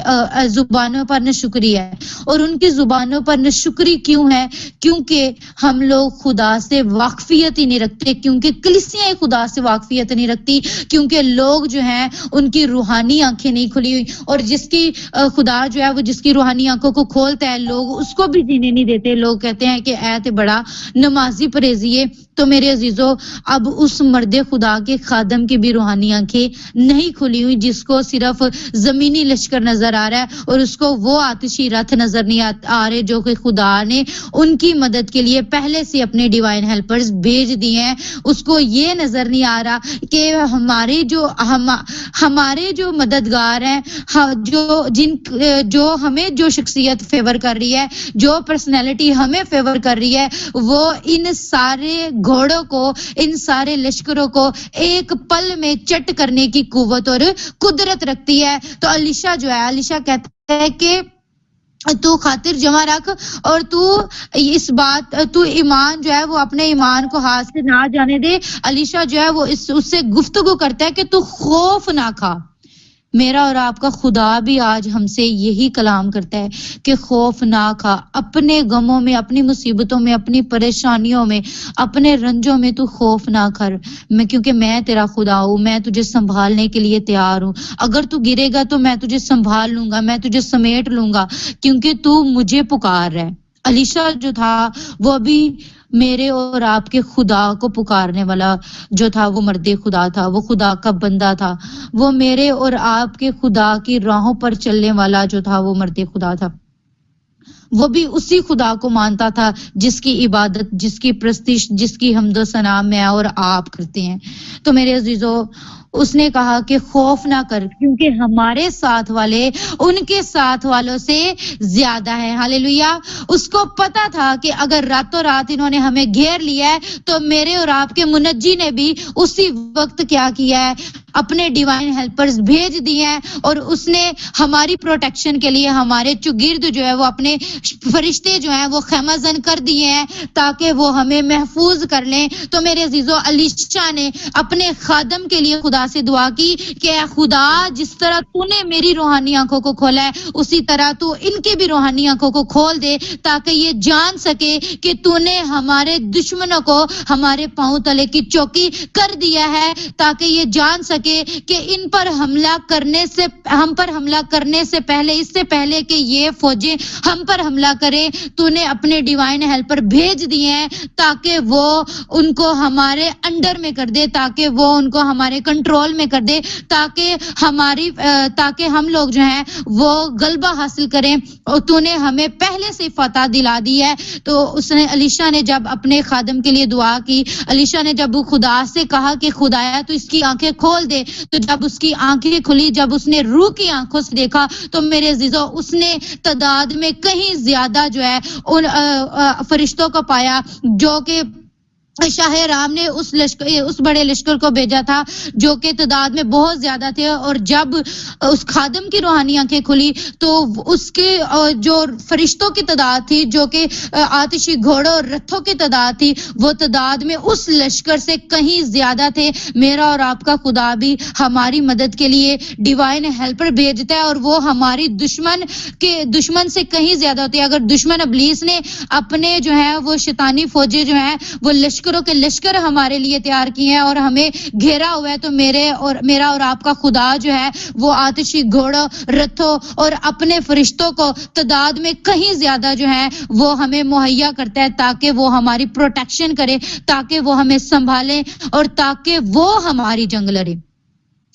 जुबानों पर नशुक्री है। और उनकी जुबानों पर नशुक्री क्यों है? क्योंकि हम लोग खुदा से वाकफियत ही नहीं रखते, क्योंकि कलीसियाएं खुदा से वाकफियत नहीं रखती, क्योंकि लोग जो हैं उनकी रूहानी आंखें नहीं खुली हुई, और जिसकी खुदा जो है वो जिसकी रूहानी आंखों को खोलता है लोग उसको भी जीने नहीं देते। लोग कहते हैं कि ऐ ते बड़ा नमाजी परहेजी है। तो मेरे अजीजों, अब उस मर्दे खुदा के खादम की भी रूहानी आंखें नहीं खुली हुई, जिसको सिर्फ जमीनी लश्कर नजर आ रहा है, और उसको वो आतिशी रथ नजर नहीं आ रहे जो कि खुदा ने उनकी मदद के लिए पहले से अपने डिवाइन हेल्पर्स भेज दिए हैं। उसको ये नजर नहीं आ रहा कि हमारे जो मददगार हैं, जो हमें जो शख्सियत फेवर कर रही है, जो पर्सनैलिटी हमें फेवर कर रही है, वो इन सारे घोड़ों को, इन सारे लश्करों को एक पल में चट करने की कुव्वत और कुदरत रखती है। तो अलीशा जो है, अलीशा कहता है कि तू खातिर जमा रख, और तू ईमान जो है वो अपने ईमान को हाथ से ना जाने दे। अलीशा जो है वो उससे गुफ्तगू करता है कि तू खौफ ना खा। मेरा और आपका खुदा भी आज हमसे यही कलाम करता है कि खौफ ना खा। अपने गमों में, अपनी मुसीबतों में, अपनी परेशानियों में, अपने रंजों में तू खौफ ना कर, क्योंकि मैं तेरा खुदा हूँ, मैं तुझे संभालने के लिए तैयार हूँ। अगर तू गिरेगा तो मैं तुझे संभाल लूंगा, मैं तुझे समेट लूंगा, क्योंकि तू मुझे पुकार रहा है। अलीशा जो था वो भी मेरे और आपके खुदा को पुकारने वाला जो था, वो मर्दे खुदा था, वो खुदा का बंदा था, वो मेरे और आपके खुदा की राहों पर चलने वाला जो था, वो मर्दे खुदा था। वो भी उसी खुदा को मानता था जिसकी इबादत, जिसकी प्रस्तिश, जिसकी हम्दो सना मैं और आप करते हैं। तो मेरे अजीजों, उसने कहा कि खौफ ना कर, क्योंकि हमारे साथ वाले उनके साथ वालों से ज्यादा है। हालेलुया। उसको पता था कि अगर रातों रात इन्होंने हमें घेर लिया है, तो मेरे और आपके मुनज्जी ने भी उसी वक्त क्या किया है, अपने डिवाइन हेल्पर्स भेज दिए हैं, और उसने हमारी प्रोटेक्शन के लिए हमारे चुगिर्द जो है वो अपने फरिश्ते जो हैं वो खैमाजन कर दिए हैं, ताकि वो हमें महफूज कर लें। तो मेरे अजीजों, अलीशा ने अपने खादम के लिए खुदा से दुआ की कि खुदा, जिस तरह तूने मेरी रूहानी आंखों को खोला है, उसी तरह तू इनकी भी रूहानी आंखों को खोल दे, ताकि ये जान सके कि तूने हमारे दुश्मनों को हमारे पांव तले की चौकी कर दिया है, ताकि ये जान सके कि इन पर हमला करने से, हम पर हमला करने से पहले, इससे पहले कि ये फौजें हम पर हमला करें, तूने अपने डिवाइन हेल्पर भेज दिए हैं, ताकि वो उनको हमारे अंडर में कर दे, ताकि वो उनको हमारे कंट्रोल में कर दे, ताकि हम लोग जो हैं वो गलबा हासिल करें, और तूने हमें पहले से फतह दिला दी है। तो उसने, अलीशा ने जब अपने खादम के लिए दुआ की, अलीशा ने जब खुदा से कहा कि खुदाया तो इसकी आंखें खोल दे, तो जब उसकी आंखें खुली, जब उसने रूह की आंखों से देखा, तो मेरे अजीजों, उसने तादाद में कहीं ज्यादा जो है उन फरिश्तों को पाया, जो कि शाह राम ने उस बड़े लश्कर को भेजा था, जो कि तादाद में बहुत ज्यादा थे। और जब उस खादम की रूहानी आंखें खुली, तो उसके जो फरिश्तों की तादाद थी, जो कि आतिशी घोड़ों और रथों की तादाद थी, वो तादाद में उस लश्कर से कहीं ज्यादा थे। मेरा और आपका खुदा भी हमारी मदद के लिए डिवाइन हेल्पर भेजता है, और वो हमारी दुश्मन से कहीं ज्यादा होती है। अगर दुश्मन इब्लीस ने अपने जो है वो शैतानी फौजें जो है वो लश्करों के लश्कर हमारे लिए तैयार किए हैं और हमें घेरा हुआ है, तो मेरा और आपका खुदा जो है वो आतिशी घोड़ों, रथों और अपने फरिश्तों को तादाद में कहीं ज्यादा जो है वो हमें मुहैया करता है, ताकि वो हमारी प्रोटेक्शन करे, ताकि वो हमें संभाले, और ताकि वो हमारी जंग लड़े।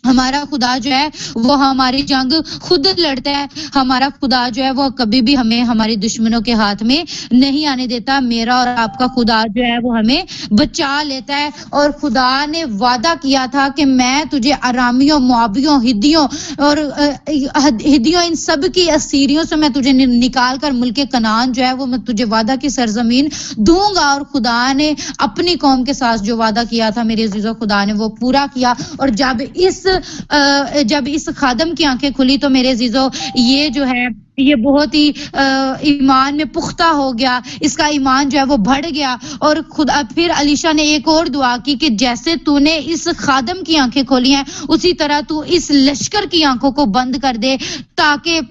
हमारा खुदा जो है वो हमारी जंग खुद लड़ता है। हमारा खुदा जो है वो कभी भी हमें हमारे दुश्मनों के हाथ में नहीं आने देता। मेरा और आपका खुदा जो है वो हमें बचा लेता है। और खुदा ने वादा किया था कि मैं तुझे अरामियों, मोआबियों, हिद्दियों और हिद्दियों इन सब की असीरियों से मैं तुझे निकाल कर मुल्क कनान जो है वो मैं तुझे वादा की सरजमीन दूंगा। और खुदा ने अपनी कौम के साथ जो वादा किया था मेरे अजीजों, खुदा ने वो पूरा किया। और जब इस खादम की आंखें खुली तो मेरे अजीजों ये जो है ये बहुत ही ईमान में पुख्ता हो गया, इसका ईमान जो है वो बढ़ गया। और खुदा फिर अलीशा ने एक और दुआ की कि जैसे तूने इस खादम की आंखें खोली हैं उसी तरह तू इस लश्कर की आंखों को बंद कर दे, ताकि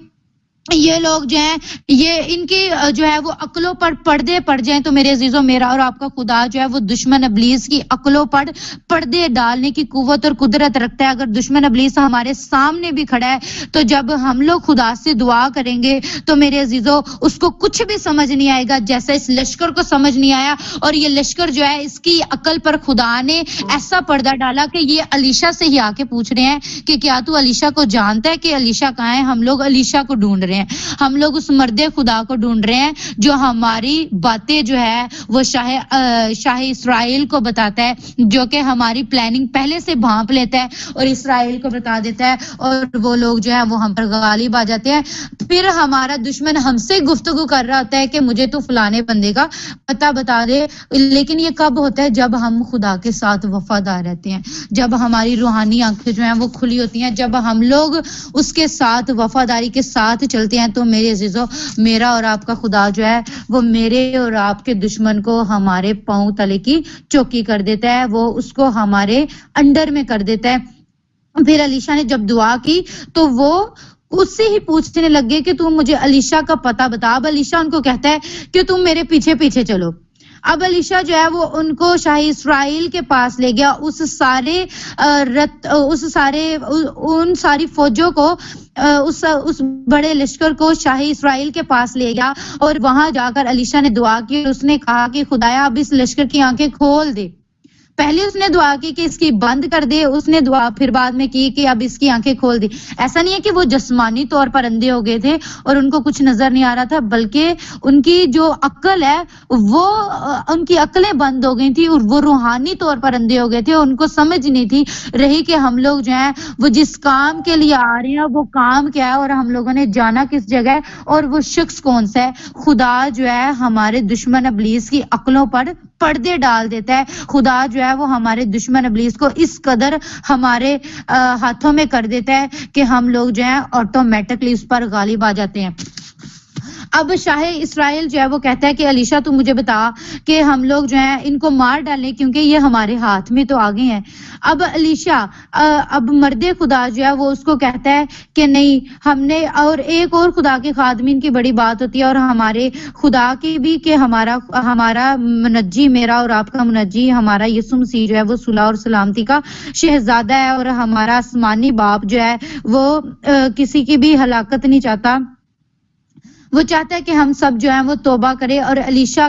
ये लोग जो हैं ये इनकी जो है वो अक्लों पर पर्दे पड़ जाएं। तो मेरे अजीजों, मेरा और आपका खुदा जो है वो दुश्मन अबलीस की अक्लों पर पर्दे डालने की कुव्वत और कुदरत रखता है। अगर दुश्मन अबलीस हमारे सामने भी खड़ा है तो जब हम लोग खुदा से दुआ करेंगे तो मेरे अजीजों उसको कुछ भी समझ नहीं आएगा, जैसा इस लश्कर को समझ नहीं आया। और ये लश्कर जो है इसकी अकल पर खुदा ने ऐसा पर्दा डाला कि ये अलीशा से ही आके पूछ रहे हैं कि क्या तू अलीशा को जानता है कि अलीशा कहाँ है। हम लोग अलीशा को ढूंढ रहे हैं, हम लोग उस मर्दे खुदा को ढूंढ रहे हैं जो हमारी बातें जो है वो शाह इस्राएल को बताता है, जो कि हमारी प्लानिंग पहले से भांप लेता है और इस्राएल को बता देता है। और वो लोग जो है वो हम पर गालिब आ जाते हैं। फिर हमारा दुश्मन हमसे गुफ्तगू कर रहा होता है कि मुझे तो फलाने बंदे का पता बता दे। लेकिन ये कब होता है? जब हम खुदा के साथ वफादार रहते हैं, जब हमारी रूहानी आंखें जो हैं वो खुली होती हैं, जब हम लोग उसके साथ वफादारी के साथ चलते हैं। तो मेरे अजीजों, मेरा और आपका खुदा जो है वो मेरे और आपके दुश्मन को हमारे पांव तले की चौकी कर देता है, वो उसको हमारे अंडर में कर देता है। फिर अलीशा ने जब दुआ की तो वो उससे ही पूछने लगे कि तुम मुझे अलीशा का पता बता। अब अलीशा उनको कहता है कि तुम मेरे पीछे पीछे चलो। अब अलीशा जो है वो उनको शाह इस्राएल के पास ले गया, उन सारी फौजों को, उस बड़े लश्कर को शाह इस्राएल के पास ले गया। और वहां जाकर अलीशा ने दुआ की और उसने कहा कि खुदाया अब इस लश्कर की आंखें खोल दे। पहले उसने दुआ की कि इसकी बंद कर दे, उसने दुआ फिर बाद में की कि अब इसकी आंखें खोल दी। ऐसा नहीं है कि वो जिस्मानी तौर पर अंधे हो गए थे और उनको कुछ नजर नहीं आ रहा था, बल्कि उनकी जो अक्ल है वो उनकी अक्लें बंद हो गई थी और वो रूहानी तौर पर अंधे हो गए थे। उनको समझ नहीं थी रही कि हम लोग जो है वो जिस काम के लिए आ रहे हैं वो काम क्या है और हम लोगों ने जाना किस जगह है और वो शख्स कौन सा है। खुदा जो है हमारे दुश्मन अबलीस की अक्लों पर पर्दे डाल देता है। खुदा जो है वो हमारे दुश्मन अबलीस को इस कदर हमारे हाथों में कर देता है कि हम लोग जो है ऑटोमेटिकली उस पर गालिब आ जाते हैं। अब शाह इस्राएल जो है वो कहता है कि अलीशा तू मुझे बता कि हम लोग जो है इनको मार डालें क्योंकि ये हमारे हाथ में तो आ गए हैं। अब अलीशा अब मर्दे खुदा जो है वो उसको कहता है कि नहीं, हमने और एक और खुदा के खादमीन की बड़ी बात होती है और हमारे खुदा की भी कि हमारा मुनज्जी, मेरा और आपका मुनज्जी हमारा यीशु मसीह जो है वो सुलह और सलामती का शहजादा है और हमारा आसमानी बाप जो है वो किसी की भी हलाकत नहीं चाहता। वो चाहता है कि हम सब जो है वो तौबा करें। और अलीशा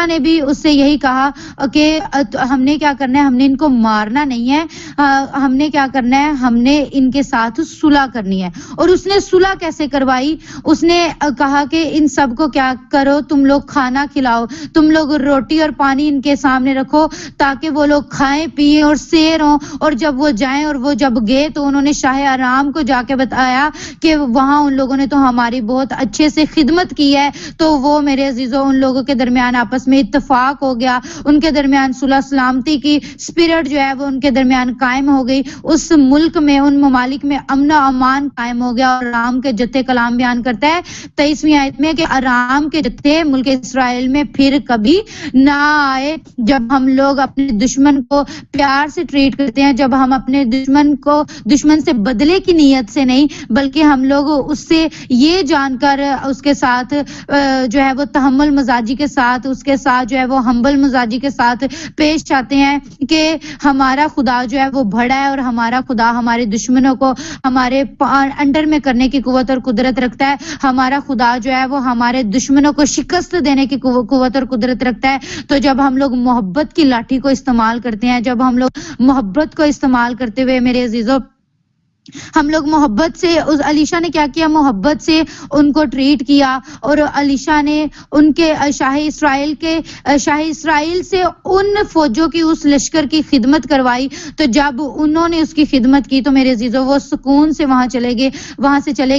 ने भी उससे यही कहा कि हमने क्या करना है, हमने इनको मारना नहीं है, हमने क्या करना है, हमने इनके साथ सुलह करनी है। और उसने सुलह कैसे करवाई? उसने कहा कि इन सब को क्या करो, तुम लोग खाना खिलाओ, तुम लोग रोटी और पानी इनके सामने रखो ताकि वो लोग खाएं पिए और सैर हों। और जब वो जाएं और वो जब गए तो उन्होंने शाह आराम को जाके बताया कि वहां उन लोगों ने तो हमारी बहुत अच्छे से खिदमत की है। तो वो मेरे अजीजों उन लोगों के दरमियान आपस में इत्तेफाक हो गया, उनके दरमियान सुलह सलामती की स्पिरिट जो है वो उनके दरमियान कायम हो गई। उस मुल्क में, उन ममालिक में अमन अमान कायम हो गया। और आराम के जत्थे कलाम बयान करता है 23वीं आयत में कि आराम के जत्थे मुल्क इस्राएल में फिर कभी ना आए। जब हम लोग अपने दुश्मन को प्यार से ट्रीट करते हैं, जब हम अपने दुश्मन से बदले की नीयत से नहीं बल्कि हम लोग उससे ये जानकर उसके साथ जो है वो तहम्मुल मजाजी के साथ, उसके साथ जो है वो हम्बल मजाजी के साथ पेश आते हैं कि हमारा खुदा जो है वो बड़ा है और हमारा खुदा हमारे दुश्मनों को हमारे अंडर में करने की कुव्वत और कुदरत रखता है। हमारा खुदा जो है वो हमारे दुश्मनों को शिकस्त देने की कुव्वत और कुदरत रखता है। तो जब हम लोग मोहब्बत की लाठी को इस्तेमाल करते हैं, जब हम लोग मोहब्बत को इस्तेमाल करते हुए मेरे अजीजों हम लोग मोहब्बत से, उस अलीशा ने क्या किया, मोहब्बत से उनको ट्रीट किया और अलीशा ने उनके शाही इसराइल से उन फौजों की उस लश्कर की खिदमत करवाई। तो जब उन्होंने उसकी खिदमत की तो मेरे अजीजों वो सुकून से वहां चले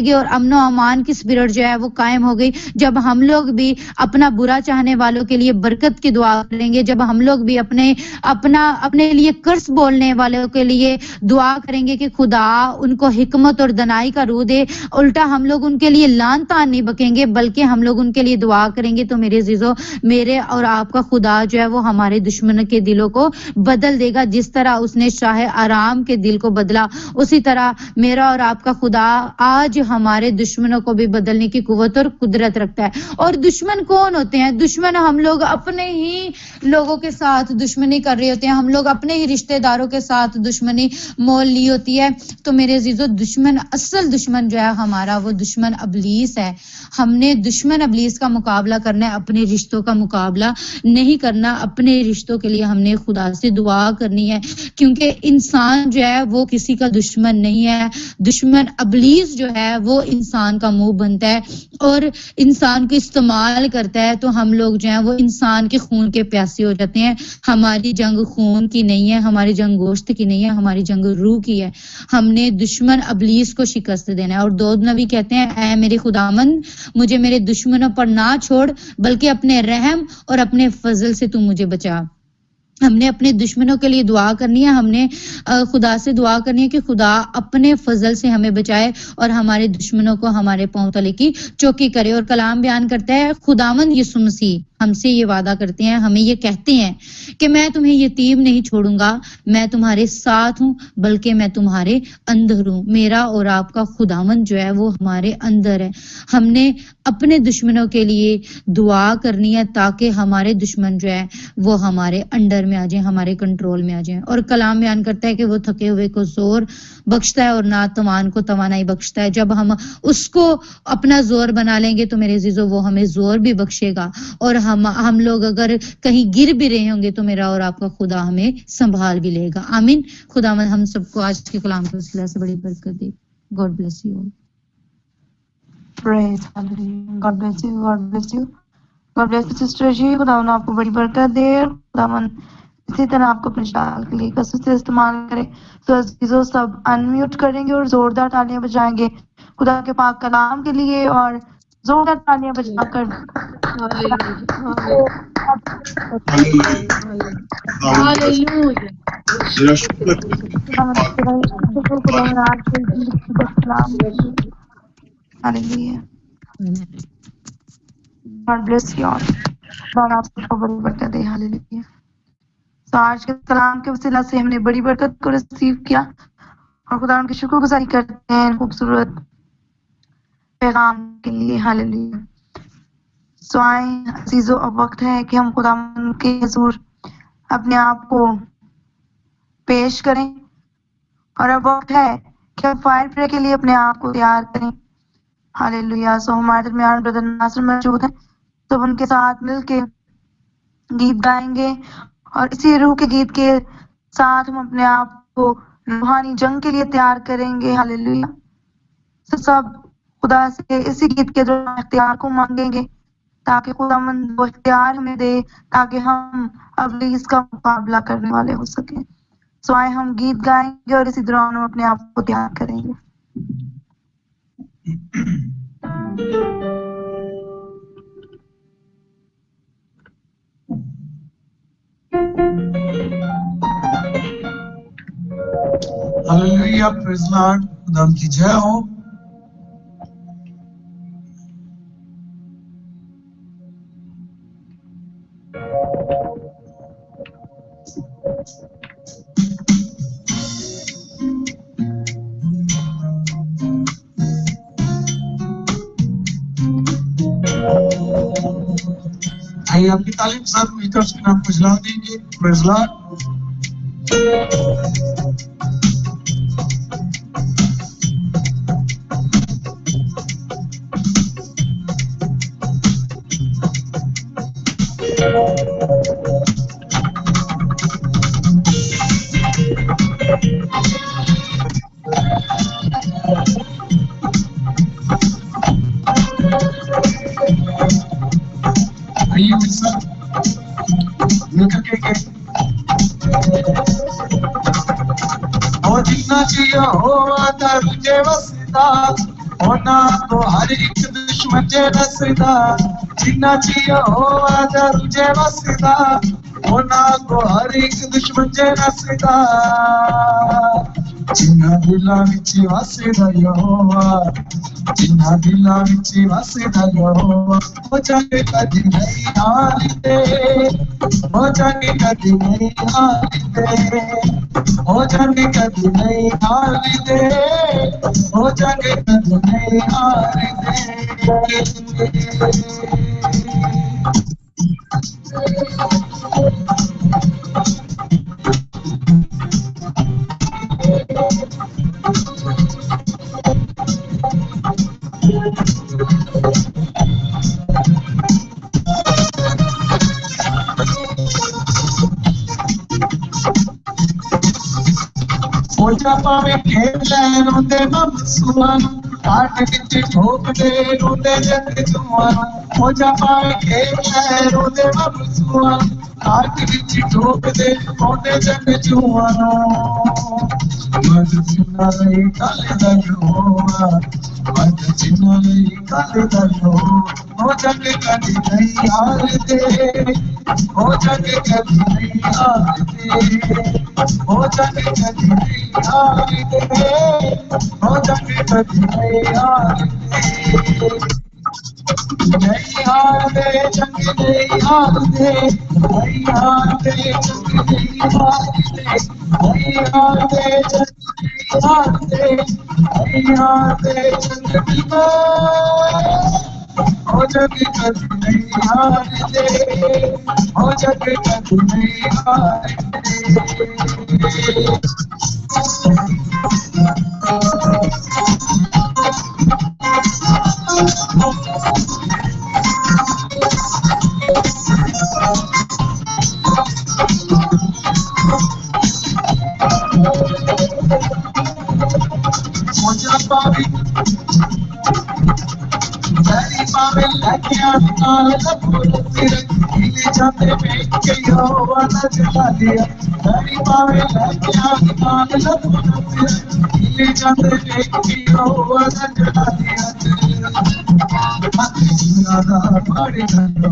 गए और अमन और अमान की स्पिरिट जो है वो कायम हो गई। जब हम लोग भी अपना बुरा चाहने वालों के लिए बरकत की दुआ करेंगे, जब हम लोग भी अपने लिए कर्स बोलने वालों के लिए दुआ करेंगे कि खुदा उनको हिकमत और दनाई का रूह दे, उल्टा हम लोग उनके लिए लान तान नहीं बकेंगे बल्कि हम लोग उनके लिए दुआ करेंगे, तो मेरे अजीजों मेरे और आपका खुदा जो है वो हमारे दुश्मन के दिलों को बदल देगा। जिस तरह उसने शाह आराम के दिल को बदला, उसी तरह मेरा और आपका खुदा आज हमारे दुश्मनों को भी बदलने की कुव्वत और कुदरत रखता है। और दुश्मन कौन होते हैं? दुश्मन हम लोग अपने ही लोगों के साथ दुश्मनी कर रहे होते हैं, हम लोग अपने ही रिश्तेदारों के साथ दुश्मनी मोल ली होती है। तो मेरे अजीजों दुश्मन, असल दुश्मन जो है हमारा वो दुश्मन अबलीस है। हमने दुश्मन अबलीस का मुकाबला करना है, अपने रिश्तों का मुकाबला नहीं करना। अपने रिश्तों के लिए हमने खुदा से दुआ करनी है, क्योंकि इंसान जो है वो किसी का दुश्मन नहीं है। दुश्मन अबलीस जो है वो इंसान का मुंह बनता है और इंसान को इस्तेमाल करता है। तो हम लोग जो है वो इंसान के खून के प्यासे हो जाते हैं। हमारी जंग खून की नहीं है, हमारी जंग गोश्त की नहीं है, हमारी जंग रूह की है। हमने दुश्मन अबलीस को शिकस्त देना है। और दाऊद नबी कहते हैं, ऐ मेरे खुदामंद मुझे मेरे दुश्मनों पर ना छोड़, बल्कि अपने रहम और अपने फजल से तू मुझे बचा। हमने अपने दुश्मनों के लिए दुआ करनी है, हमने खुदा से दुआ करनी है कि खुदा अपने फजल से हमें बचाए और हमारे दुश्मनों को हमारे पांव तले की चौकी करे। और कलाम बयान करता है, खुदावंद यीशु मसीह हमसे ये वादा करते हैं, हमें ये कहते हैं कि मैं तुम्हें यतीम नहीं छोड़ूंगा, मैं तुम्हारे साथ हूं, बल्कि मैं तुम्हारे अंदर हूं। मेरा और आपका खुदावंद जो है वो हमारे अंदर है। हमने अपने दुश्मनों के लिए दुआ करनी है ताकि हमारे दुश्मन जो है वो हमारे अंडर में आ जाए, हमारे कंट्रोल में आ जाए। और कलाम बयान करता है कि वो थके हुए को जोर बख्शता है और ना तवान को तवानाई बख्शता है। जब हम उसको अपना जोर बना लेंगे तो मेरे अजीजों वो हमें जोर भी बख्शेगा। और हम लोग अगर कहीं गिर भी रहे होंगे तो मेरा और आपका खुदा हमें संभाल भी लेगा। आमीन। खुदा हम सबको आज के कलाम के वसीला से बड़ी बरकत दे। God bless you all. Praise Hallelujah. God bless you. God bless you. God bless you, sister जी। खुदावन आपको बड़ी बरकत दे। खुदावन इसी तरह आपको अपने शाल के लिए कसरत से इस्तेमाल करे। तो अजीजों सब अनम्यूट करेंगे और जोरदार तालियां बजाएंगे खुदा के पाक कलाम के लिए, और जोरदार तालियां बजाकर Hallelujah. God bless you all. God आपको बड़ी बरकत दे। हालेलुया। तो आज के कलाम के वसीला से हमने बड़ी बरकत को रिसीव किया और खुदा उनकी शुक्रगुजारी करते हैं खूबसूरत पैगाम के लिए। हालेलुया। सो आए अजीजों, अब वक्त है कि हम खुदा के हुजूर अपने आप को पेश करें और अब वक्त है कि हम फायर प्रे के लिए अपने आप को तैयार करें। हालेलुया। सो हमारे दरमियान ब्रदर नासिर मौजूद हैं, तो उनके साथ मिलके गीत गाएंगे और इसी रूह के गीत के साथ हम अपने आप को रूहानी जंग के लिए तैयार करेंगे। हालेलुया। तो सब खुदा से इसी गीत के दौरान इख्तियार को मांगेंगे ताकि खुदावंद वो इख्तियार हमें दे ताकि हम अब इसका मुकाबला करने वाले हो सके। सो आए हम गीत गाएंगे और इसी दौरान हम अपने आप को तैयार करेंगे। हालेलुया। Praise Lord. खुदा की जय हो। आइए आपकी तालीम के साथ मिलकर उसके नाम को जला देंगे। Praise Lord. आइए मेरे साथ मिलकर के और जितना चाहिए हो आता रुझे वसदा होना तो हर एक दुश्मन जे रसदा जितना चाहिए हो आता रुझे वसदा होना तो हर एक दुश्मन जे रसदा जिन्ना दिला विच वसदा यहोवा जिन्ना दिला विच वसदा यहोवा हो जाके कदी नहीं हारते हो जाके कदी नहीं हारते हो जाके कदी नहीं हारते हो जाके कदी नहीं हारते ओजा पावे खेल रोंदे मम सुवान काट विच ठोक दे रोंदे जग जुआन ओजा पावे खेल रोंदे मम सुवान काट विच ठोक दे रोंदे जग जुआन मद जिन्ना लई काले दा यहोवा मद जिन्ना लई काले दा यहोवा हो जग कदी नहीं हारदे हो जग कदी नहीं हारदे हो जग कदी नहीं हारदे हो जग कदी नहीं हारदे नहीं हारदे जग नहीं हारदे नहीं हारदे जग नहीं हारदे नहीं हारदे जग नहीं हारदे नहीं हारदे जग नहीं हो जग कदी नहीं हारदे हो जग कदी नहीं हारदे ओजा पावे Daddy Bobby, like I'm all the bullshit. He जाते बेच के यो वाला चला दिया Daddy Bobby, like I'm all the bullshit. He जाते बेच के यो वाला चला दिया Nada pare no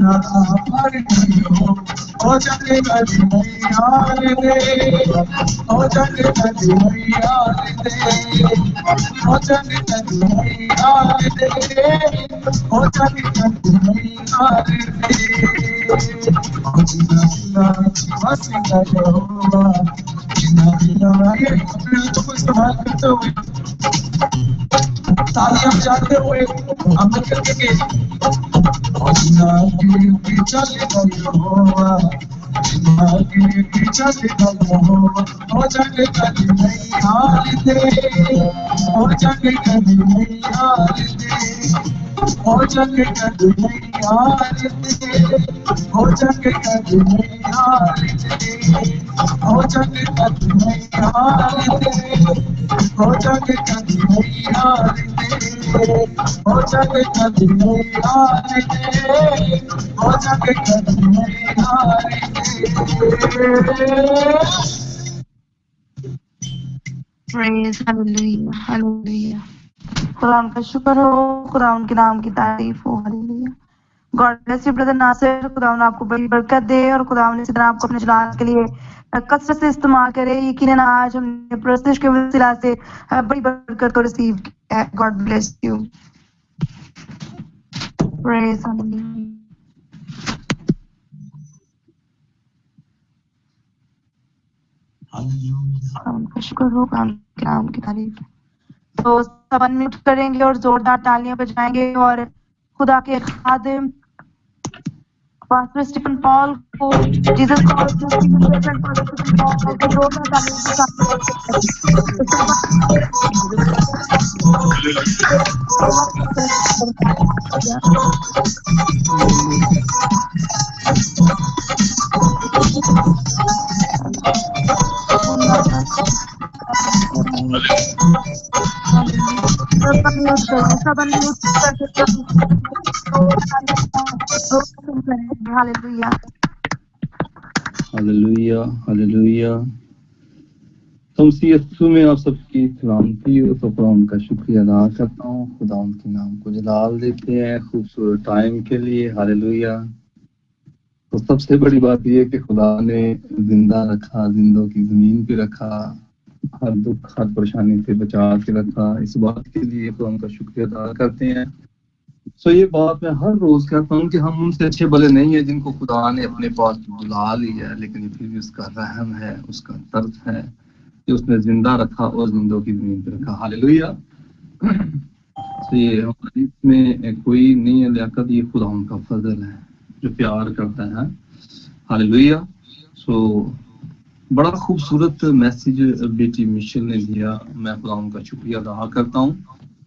nada pare no हो जाके कदी नहीं हारदे हो जाके कदी नहीं हारदे हो जाके कदी नहीं हारदे हो जाके कदी नहीं हारदे हो जिना जिना वसीला यहोवा जिना जिना ये अपने तो को इस्तेमाल करते हुए तालियां बजाते हुए हम मिलकर के जिना की चलेगा यहोवा जिना की चलेगा यहोवा हो जाके कदी नहीं हारदे हो जाके कदी नहीं हारदे हो जाके कदी नहीं हारदे हो जाके कदी नहीं हारदे हो जाके कदी नहीं हारदे हो जाके कदी नहीं हारदे हो जाके कदी नहीं हारदे हो जाके कदी नहीं हारदे Praise, hallelujah, hallelujah. खुदा उनका शुक्र हो, खुदा उनके नाम की तारीफ हो, hallelujah. God bless you brother Nasir, खुदा आपको बड़ी बरकत दे और खुदा इसी तरह आपको अपने जलाल के लिए कसरत से इस्तेमाल करे। यकीनन आज हमने प्रस्तुत के वसीला से बड़ी बरकत को रिसीव किया है। God bless you. Praise hallelujah. खुदा उनका शुक्र हो, खुदा उनके नाम की तारीफ। तो सब अनम्यूट करेंगे और जोरदार तालियां बजाएंगे और खुदा के खादिम पास्टर स्टीफन पॉल को Jesus calls to Stephen Paul को जोरदार तालियों के साथ हालेलुया हालेलुया हालेलुया। तो मसीह यीशु में आप सबकी सलामती और खुदा उनका शुक्रिया अदा करता हूँ। खुदा उनके नाम को जलाल देते हैं खूबसूरत टाइम के लिए। हालेलुया। तो सबसे बड़ी बात यह है कि खुदा ने जिंदा रखा, जिंदों की जमीन पे रखा, हर दुख हर परेशानी से बचा के रखा। इस बात के लिए खुदा उनका शुक्रिया अदा करते हैं। सो ये बात मैं हर रोज कहता हूँ कि हम उनसे अच्छे भले नहीं है जिनको खुदा ने अपने पास बुला लिया है, लेकिन फिर भी उसका रहम है, उसका दर्द है कि उसने जिंदा रखा और जिंदों की जमीन पे रखा। हालेलुया। तो ये हमारी इसमें कोई नहीं है लियाकत, ये खुदा उनका फजल है जो प्यार करता है। हालेलुया। सो बड़ा खूबसूरत मैसेज बेटी मिशेल ने दिया, मैं खुदा उनका शुक्रिया अदा करता हूँ।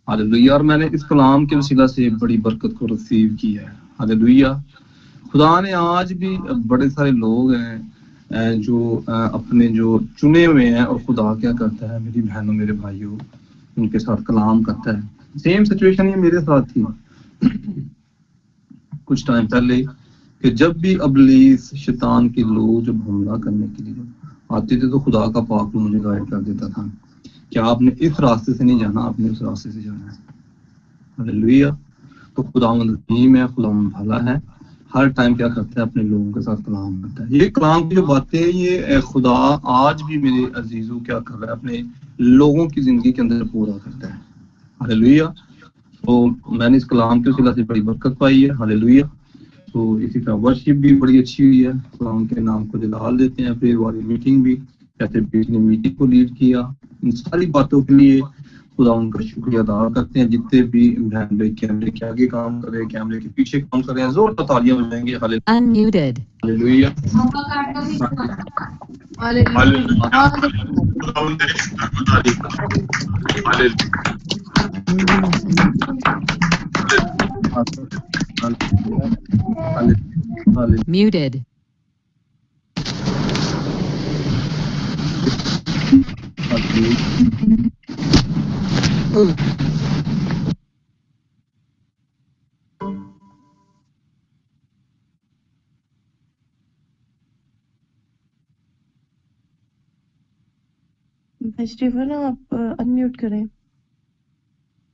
हालेलुया। और मैंने इस कलाम के वसीला से बड़ी बरकत को रिसीव किया है। हालेलुया। खुदा ने आज भी बड़े सारे लोग हैं जो अपने जो चुने हुए हैं, और खुदा क्या करता है मेरी बहनों मेरे भाइयों, उनके साथ कलाम करता है। सेम सिचुएशन ये मेरे साथ थी कुछ टाइम पहले, कि जब भी अबलीस शैतान के लोग जब हमला करने के लिए आते थे तो खुदा का पाक मुझे गाइड कर देता था कि आपने इस रास्ते से नहीं जाना, आपने उस रास्ते से जाना है। हालेलुया। तो खुदावंद रहीम है, खुदावंद भला है, हर टाइम क्या करता है अपने लोगों के साथ कलाम करता है। ये कलाम की जो बातें हैं ये खुदा आज भी मेरे अजीजों क्या कर रहा है, अपने लोगों की जिंदगी के अंदर पूरा करता है। हालेलुया। तो मैंने इस कलाम के वसीला से बड़ी बरकत पाई है। हालेलुया। तो इसी तरह वर्शिप भी बड़ी अच्छी हुई है, खुदा उनके नाम को जलाल देते हैं। फिर वाली मीटिंग भी, जैसे बीच ने मीटिंग को लीड किया, इन सारी बातों के लिए खुदा उनका शुक्रिया अदा करते हैं। जितने भी बहन कैमरे के आगे काम कर रहे हैं, कैमरे के पीछे काम कर रहे हैं, जोर से तालियां बजाएंगे। हालेलुया। Muted. स्टीफन आप अनम्यूट करें।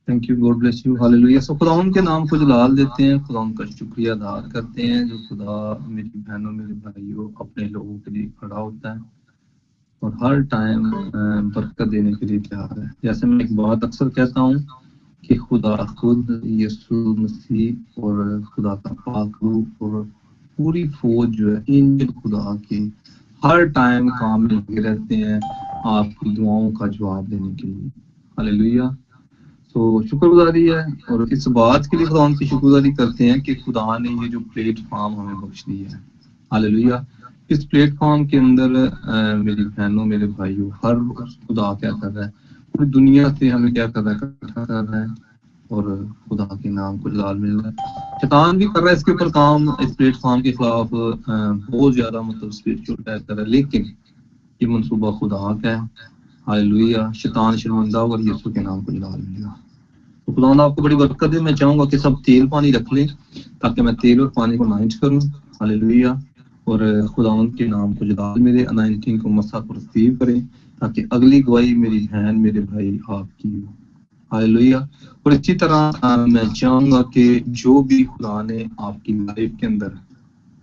Thank you, God bless you. Hallelujah. So खुदा उनके नाम को जलाल देते हैं, खुदा उनका शुक्रिया अदा करते हैं जो खुदा मेरी बहनों मेरे भाइयों अपने लोगों के लिए खड़ा होता है और हर टाइम बरकत देने के लिए तैयार है। जैसे मैं एक बात अक्सर कहता हूँ कि खुदा खुद यीशु मसीह और खुदा का पाक रूह और पूरी फौज जो है एंजल खुदा के हर टाइम काम में लगे रहते हैं आपकी दुआओं का जवाब देने के लिए। हालेलुया। तो शुक्रगुजारी है, और इस बात के लिए खुदा उनकी शुक्रगुजारी करते हैं कि खुदा ने ये जो प्लेटफॉर्म हमें बख्श दी है। हालेलुया। इस प्लेटफॉर्म के अंदर मेरी बहनों मेरे भाइयों हर खुदा क्या कर रहा है, पूरी दुनिया से हमें क्या कर रहा है, इकट्ठा कर रहा है और खुदा के नाम को जलाल मिल रहा है। शैतान भी कर रहा है इसके ऊपर काम, इस प्लेटफॉर्म के खिलाफ बहुत ज्यादा मतलब स्पिरिचुअल अटैक कर रहा है, लेकिन ये मंसूबा खुदा का है। हालेलुया। शैतान शर्मिंदा और यीशु के नाम को जलाल मिलेगा। तो खुदा आपको बड़ी बरकत दे। मैं चाहूंगा कि सब तेल पानी रख लें ताकि मैं तेल और पानी को अनाइंट करूं। हालेलुया। और खुदावंद के नाम को जलाल मेरे अनाइंटिंग को मसा को रिसीव करें ताकि अगली गवाही मेरी बहन मेरे भाई आपकी हो। हालेलुया। और इसी तरह मैं चाहूंगा कि जो भी खुदा ने आपकी लाइफ के अंदर,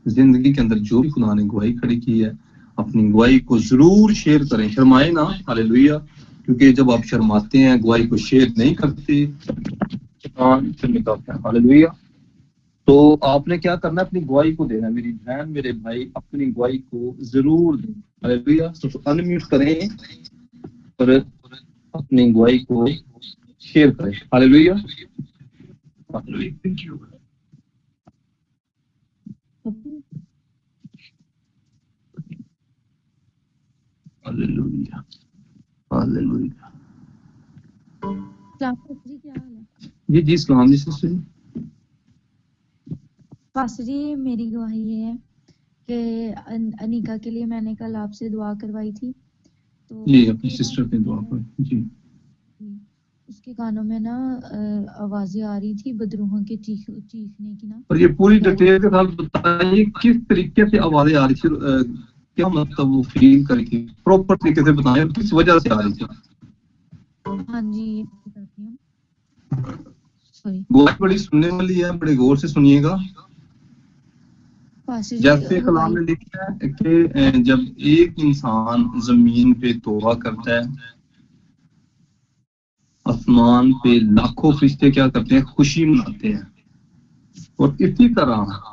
जिंदगी के अंदर जो भी खुदा ने गवाही खड़ी की है, अपनी गवाही को जरूर शेयर करें, शर्माए ना। हालेलुया। क्योंकि जब आप शर्माते हैं, गवाही को शेयर नहीं करते, हालेलुया, तो आपने क्या करना है, अपनी गवाही को देना। मेरी बहन मेरे भाई अपनी गवाही को जरूर दें। हालेलुया। तो अनम्यूट करें और अपनी गवाही को शेयर करें। Hallelujah, hallelujah, thank you. Hallelujah, hallelujah. जी क्या हाल है? जी जी, सलाम जी सिस्टर जी। पास्टर जी, मेरी गवाही ये है कि अनिका के लिए मैंने कल आपसे दुआ करवाई थी, तो जी अपनी उसके सिस्टर पे दुआ करें जी। उसके कानों में ना आवाजें आ रही थी बदरूहों के चीखने की ना। और ये पूरी डिटेल के साथ बताइए किस तरीके से आवाजें आ रही थी, क्या मतलब वो फील करके प्रॉपर तरीके से बताएं किस वजह से आ रही थी। हाँ जी, करती हूँ। सॉरी, बहुत बड़ी सुनने वाली है, बड़े गौर से सुनिएगा। पास्टर जी जैसे कलाम में लिखा है कि जब एक इंसान जमीन पे तौबा करता है, आसमान पे लाखों फरिश्ते क्या करते हैं, खुशी मनाते हैं। और इसी तरह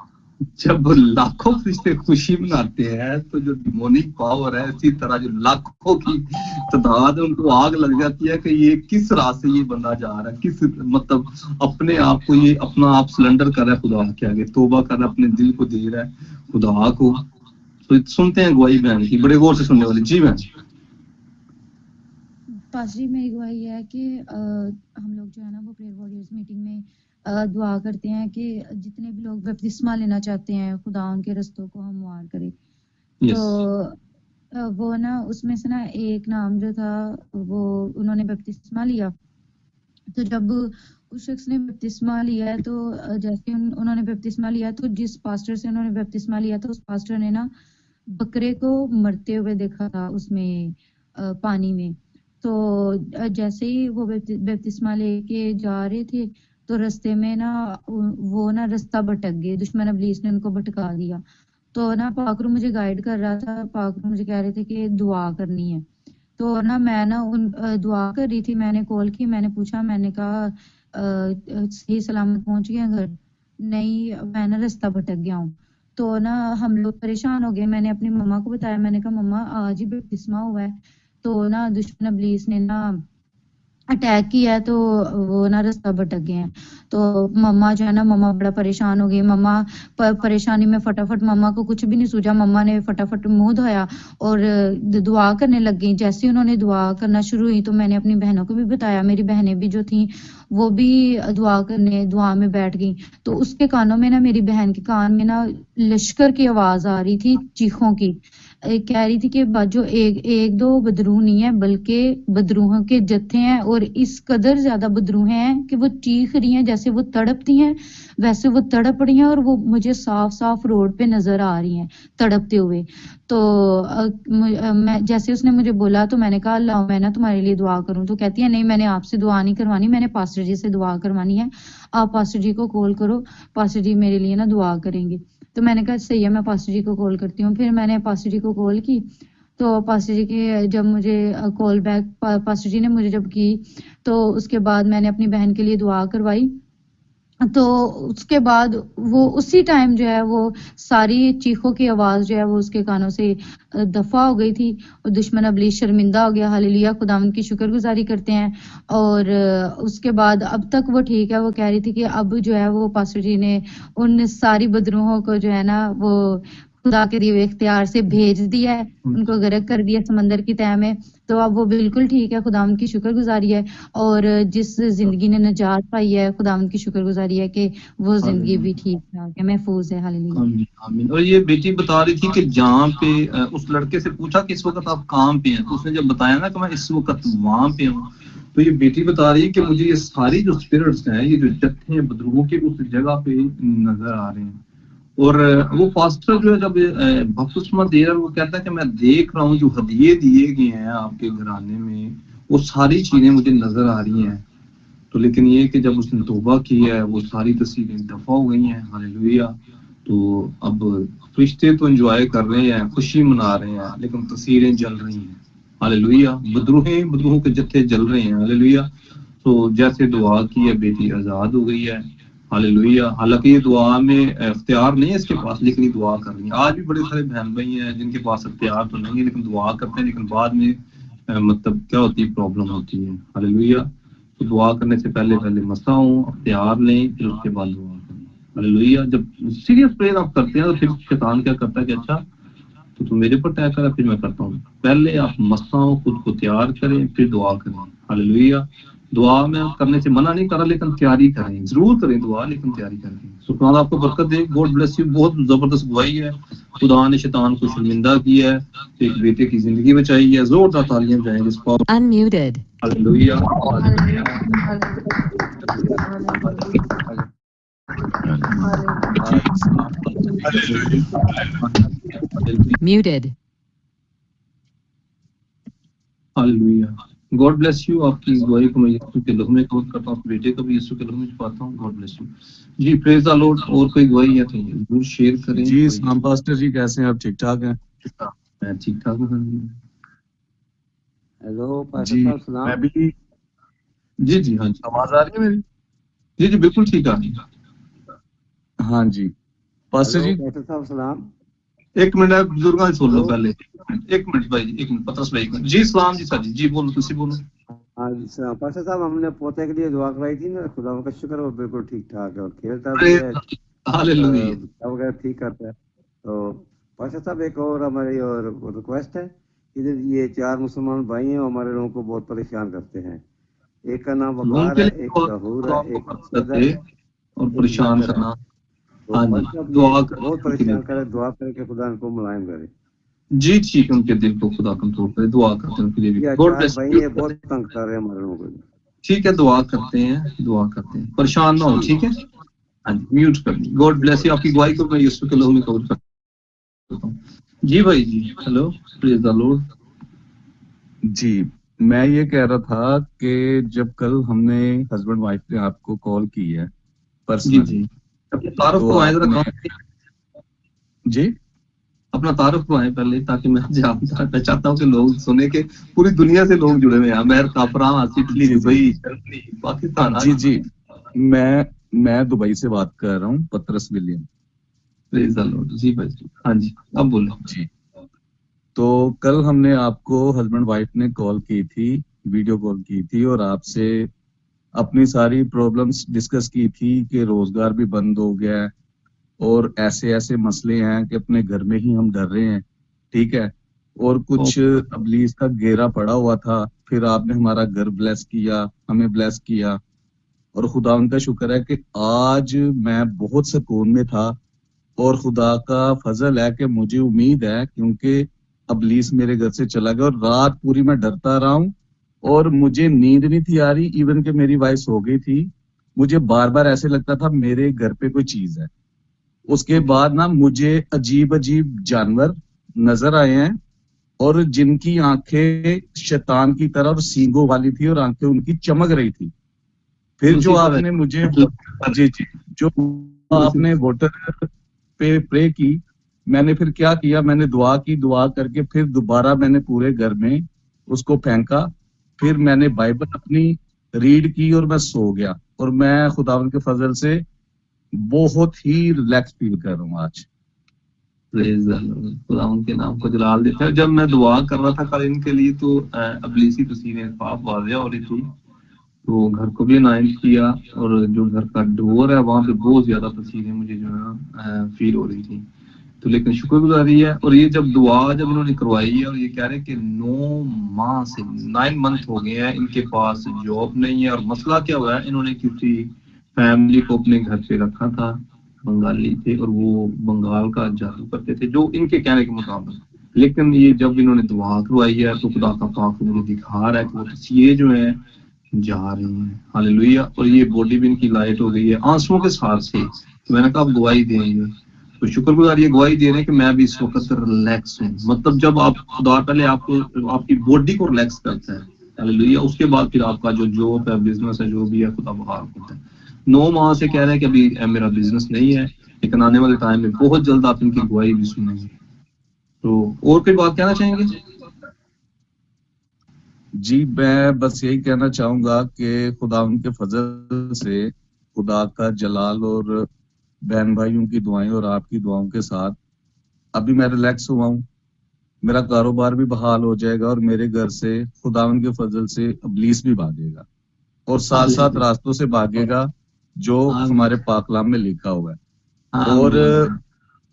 जब लाखों फरिश्ते खुशी मनाते हैं तो जो डिमोनिक पावर है, इसी तरह जो लाखों की तादाद है, उनको आग लग जाती है कि ये किस राह से ये बंदा जा रहा है, किस मतलब अपने आप को ये अपना आप सिलेंडर कर रहा है खुदा के आगे, तौबा कर रहा है, अपने दिल को दे रहा है खुदा को। तो सुनते हैं गवाही बहन की, बड़े गौर से सुनने वाली। जी बहन। पास्टर जी, मेरी गवाही है कि हम लोग जो है ना वो प्रेयर वॉरियर्स मीटिंग में दुआ करते हैं कि जितने भी लोग बपतिस्मा लेना चाहते हैं खुदा उनके रस्तों को हमवार करे। तो वो ना उसमें से ना एक नाम जो था वो उन्होंने बपतिस्मा लिया। तो जब उस शख्स ने बपतिस्मा लिया है तो जैसे उन्होंने बपतिस्मा लिया तो जिस पास्टर से उन्होंने बपतिस्मा लिया था उस पास्टर ने ना बकरे को मरते हुए देखा था उसमें पानी में। तो जैसे ही वो बपतिस्मा लेके जा रहे थे तो रास्ते में ना वो ना रास्ता भटक गए, दुश्मन इब्लीस ने उनको भटका दिया। तो ना पाकरू मुझे गाइड कर रहा था, पाकरू मुझे कह रहे थे कि दुआ करनी है। तो ना मैं ना उन दुआ कर रही थी, मैंने कॉल की, मैंने पूछा, मैंने कहा सही सलामत पहुंच गया घर? नहीं, मैं ना रास्ता भटक गया हूँ। तो ना हम लोग परेशान हो गए, मैंने अपनी मम्मा को बताया, मैंने कहा मम्मा आज ही बपतिस्मा हुआ है। तो ना दुश्मन इब्लीस ने ना अटैक किया, तो वो ना रास्ता भटक गए हैं। तो मम्मा जो है ना, मम्मा बड़ा परेशान हो गई। मम्मा परेशानी में फटाफट, मम्मा को कुछ भी नहीं सूझा, मम्मा ने फटाफट मुंह धोया और दुआ करने लग गई। जैसे उन्होंने दुआ करना शुरू हुई तो मैंने अपनी बहनों को भी बताया, मेरी बहनें भी जो थी वो भी दुआ में बैठ गई। तो उसके कानों में ना, मेरी बहन के कान में ना लश्कर की आवाज आ रही थी, चीखों की। कह रही थी कि जो एक दो बदरूह नहीं है बल्कि बदरूहों के जत्थे हैं, और इस कदर ज्यादा बदरूहें हैं कि वो चीख रही हैं, जैसे वो तड़पती हैं वैसे वो तड़प रही हैं, और वो मुझे साफ साफ रोड पे नजर आ रही हैं तड़पते हुए। तो मैं जैसे उसने मुझे बोला तो मैंने कहा अल्लाह मैं ना तुम्हारे लिए दुआ करूं। तो कहती है नहीं, मैंने आपसे दुआ नहीं करवानी, मैंने पास्टर जी से दुआ करवानी है, आप पास्टर जी को कॉल करो, पास्टर जी मेरे लिए ना दुआ करेंगे। तो मैंने कहा सही है, मैं पास्टर जी को कॉल करती हूँ। फिर मैंने पास्टर जी को कॉल की, तो पास्टर जी के जब मुझे कॉल बैक पास्टर जी ने मुझे जब की, तो उसके बाद मैंने अपनी बहन के लिए दुआ करवाई। तो उसके बाद वो उसी टाइम जो है वो सारी चीखों की आवाज जो है वो उसके कानों से दफा हो गई थी, और दुश्मन इब्लीस शर्मिंदा हो गया। हालेलुया, खुदावंद की शुक्रगुजारी करते हैं। और उसके बाद अब तक वो ठीक है। वो कह रही थी कि अब जो है वो पास्टर जी ने उन सारी बदरूहों को जो है ना वो खुदा के दिए इख्तियार से भेज दिया है, उनको गर्क कर दिया समंदर की तह में। तो अब वो बिल्कुल ठीक है, खुदावंद की शुक्रगुजारी है। और जिस जिंदगी ने निजात पाई है, खुदावंद की शुक्रगुजारी है कि वो जिंदगी भी ठीक ठाक है, महफूज है। हालेलुया, आमीन आमीन। और ये बेटी बता रही थी कि जहाँ पे उस लड़के से पूछा कि इस वक्त आप कहाँ पे हैं, तो उसने जब बताया ना कि मैं इस वक्त वहां पे हूँ, तो ये बेटी बता रही है कि मुझे ये सारी जो स्पिरिट्स हैं, ये जो जत्थे हैं बदरूहों के, उस जगह पे नजर आ रहे हैं। और वो पास्टर जो है जब बपतिस्मा दे रहा है, वो कहता है कि मैं देख रहा हूँ जो हदिये दिए गए हैं आपके घराने में, वो सारी चीजें मुझे नजर आ रही हैं। तो लेकिन ये कि जब उसने तौबा की है वो सारी तस्वीरें दफा हो गई हैं। हालेलुया। तो अब फरिश्ते तो एंजॉय कर रहे हैं, खुशी मना रहे हैं, लेकिन तस्वीरें जल रही हैं। हालेलुया। बदरूहों के जत्थे जल रहे हैं। हालेलुया। तो जैसे दुआ की है, बेटी आजाद हो गई है। हालेलुया। हालांकि ये दुआ में इख्तियार नहीं है इसके पास, लेकिन ये दुआ कर रही है। आज भी बड़े सारे बहन भाई हैं जिनके पास इख्तियार तो नहीं है, लेकिन दुआ करते हैं, लेकिन बाद में मतलब क्या होती है, प्रॉब्लम होती है। हालेलुया। तो दुआ करने से पहले पहले मसाओं, तैयार लें, फिर उसके बाद दुआ करें। हालेलुया। जब सीरियस प्रेयर आप करते हैं तो फिर शैतान क्या करता है कि अच्छा तो तुम मेरे पर तय करा, फिर मैं करता हूँ। पहले आप मसाओं, खुद को तैयार करें, फिर दुआ करें। हालेलुया। दुआ में करने से मना नहीं करा, लेकिन तैयारी करें, जरूर करें दुआ, लेकिन तैयारी करें। सुभान आपको बरकत दे। God bless you. बहुत जबरदस्त गवाही है। खुदा ने शैतान को शर्मिंदा किया है, एक बेटे की जिंदगी बचाई है। जोरदार तालियां बजाएंगे इस पर। Unmuted. Hallelujah. Muted. Hallelujah. God bless you. आपकी गवाही को मैं यीशु के लहू में कबूल करता हूँ, बेटे को भी यीशु के लहू में छुपाता हूँ। गॉड ब्लेस यू जी। Praise the lord. और कोई गवाही है तो जरूर शेयर करें। जी सलाम पास्टर जी, कैसे हैं आप? ठीक ठाक हैं? मैं ठीक ठाक हूँ। हेलो पास्टर जी साहब, सलाम। मैं भी। जी जी हाँ जी, आवाज आ रही है मेरी? जी जी बिल्कुल ठीक है। हाँ जी पास्टर हेलो जी। पास्टर साहब, सलाम। एक मिनट आप बुजुर्गों से सुन लो पहले। एक मिनट भाई, एक मिनट पतरस भाई। जी सलाम जी। सर जी जी बोलो, तुसी बोलो। हाँ जी सलाम। पास्टर साहब, हमने पोते के लिए दुआ कराई थी ना, खुदा का शुक्र है वो बिल्कुल ठीक ठाक है और खेलता भी है, हालेलुया। सब वगैरह ठीक करता है। तो पास्टर साहब, एक और हमारी और रिक्वेस्ट है। इधर ये 4 मुसलमान भाई हैं, वो हमारे लोगों को बहुत परेशान करते हैं। एक का नाम लोगों वकार के है, लिए एक खुदा सहूर है, आपको एक बरकत सदर, दे और एक परेशान नदर है। करना। तो हाँ जी, पास्टर साहब ये दुआ बहुत परेशान करे, दुआ करके खुदा इनको मुलायम करे। जी ठीक है, उनके दिल को खुदा कंट्रोल करे। दुआ करते हैं उनके लिए भी। ये गॉड 4 ब्लेस भाई यू। हैं, बहुत तंग कर रहे हैं हमारे लोगों को। ठीक है, दुआ करते हैं, दुआ करते हैं, परेशान ना हो। ठीक है, हाँ जी, म्यूट कर ली। God bless you. आपकी गवाही को मैं यीशु के लहू में कबूल करता हूँ। जी भाई जी। Hello, praise the Lord. जी मैं ये कह रहा था कि जब कल हमने हस्बैंड वाइफ ने आपको कॉल की है जी पर्सनली, जी, अपना तारुफ तो करवाएं जरा। आपने जी, अपना तारुफ करवाएं पहले, ताकि मैं चाहता हूँ कि लोग सुने के पूरी दुनिया से लोग जुड़े हुए हैं। अमेरिका, फ्रांस, इटली, जी दुबई, जर्मनी, पाकिस्तान। जी जी मैं दुबई से बात कर रहा हूँ, Patras William. Praise the Lord. जी भाई जी, हाँ जी, अब बोलो। जी तो कल हमने आपको हस्बैंड वाइफ ने कॉल की थी, वीडियो कॉल की थी, और आपसे अपनी सारी प्रॉब्लम्स डिस्कस की थी कि रोजगार भी बंद हो गया है और ऐसे ऐसे मसले हैं कि अपने घर में ही हम डर रहे हैं। ठीक है, और कुछ अबलीस का घेरा पड़ा हुआ था। फिर आपने हमारा घर ब्लेस किया, हमें ब्लेस किया, और खुदा उनका शुक्र है कि आज मैं बहुत सुकून में था। और खुदा का फजल है कि मुझे उम्मीद है, क्योंकि अबलीस मेरे घर से चला गया और रात पूरी मैं डरता रहा हूँ और मुझे नींद नहीं थी आ रही। इवन कि मेरी वाइफ सो गई थी, मुझे बार बार ऐसे लगता था मेरे घर पे कोई चीज है। उसके बाद ना मुझे अजीब अजीब जानवर नजर आए हैं, और जिनकी आंखें शैतान की तरह और सींगों वाली थी और आंखें उनकी चमक रही थी। फिर जो आपने मुझे जी जी जो आपने वोटर पे प्रे की, मैंने फिर क्या किया, मैंने दुआ की, दुआ करके फिर दोबारा मैंने पूरे घर में उसको फेंका। फिर मैंने बाइबल अपनी रीड की और मैं सो गया, और मैं खुदावंद के फजल से बहुत ही रिलैक्स फील कर रहा हूँ आज। Praise the Lord. खुदा उनके नाम को जलाल देता है। जब मैं दुआ कर रहा था कल इनके लिए, तो अबलीसी तस्वीरें साफ वाज़िया हो रही थी, तो घर को भी अनाउंस किया, और जो घर का डोर है वहां पे बहुत ज्यादा तस्वीरें मुझे जो है फील हो रही थी। तो लेकिन शुक्रगुजारी है। और ये जब इन्होंने करवाई है, और ये कह रहे हैं कि 9 मंथ हो गए हैं इनके पास जॉब नहीं है। और मसला क्या हुआ है, इन्होंने किसी फैमिली को अपने घर पे रखा था, बंगाली थे, और वो बंगाल का जादू करते थे जो इनके कहने के मुताबिक। लेकिन ये जब इन्होंने दुआ करवाई है, तो खुदा का पाक मुझे दिखा रहा है कि वो ये जो है जा रही है। हालेलुया। और ये बॉडी भी इनकी लाइट हो गई है आंसुओं के साथ से। तो मैंने कहा आप गवाही देंगे, तो शुक्रगुजार ये गवाही दे रहे हैं कि मैं भी इस वक्त रिलैक्स हूँ। मतलब जब आप खुदा पहले आपको आपकी बॉडी को रिलैक्स करता है, हालेलुया, उसके बाद फिर आपका जो जॉब है, बिजनेस है, जो भी है, खुदा बहाल करता है। 9 माह से कह रहे हैं कि अभी मेरा बिजनेस नहीं है, लेकिन आने वाले टाइम में बहुत जल्द आप इनकी गवाही भी सुनेंगे। तो और कोई बात कहना चाहेंगे? जी मैं बस यही कहना चाहूंगा कि खुदा उनके फजल से, खुदा का जलाल और बहन भाइयों की दुआएं और आपकी दुआओं के साथ अभी मैं रिलैक्स हुआ हूँ। मेरा कारोबार भी बहाल हो जाएगा और मेरे घर से खुदा उनके फजल से अबलीस भी भागेगा। और सात सात रास्तों से भागेगा जो हमारे पाक कलाम में लिखा हुआ है। और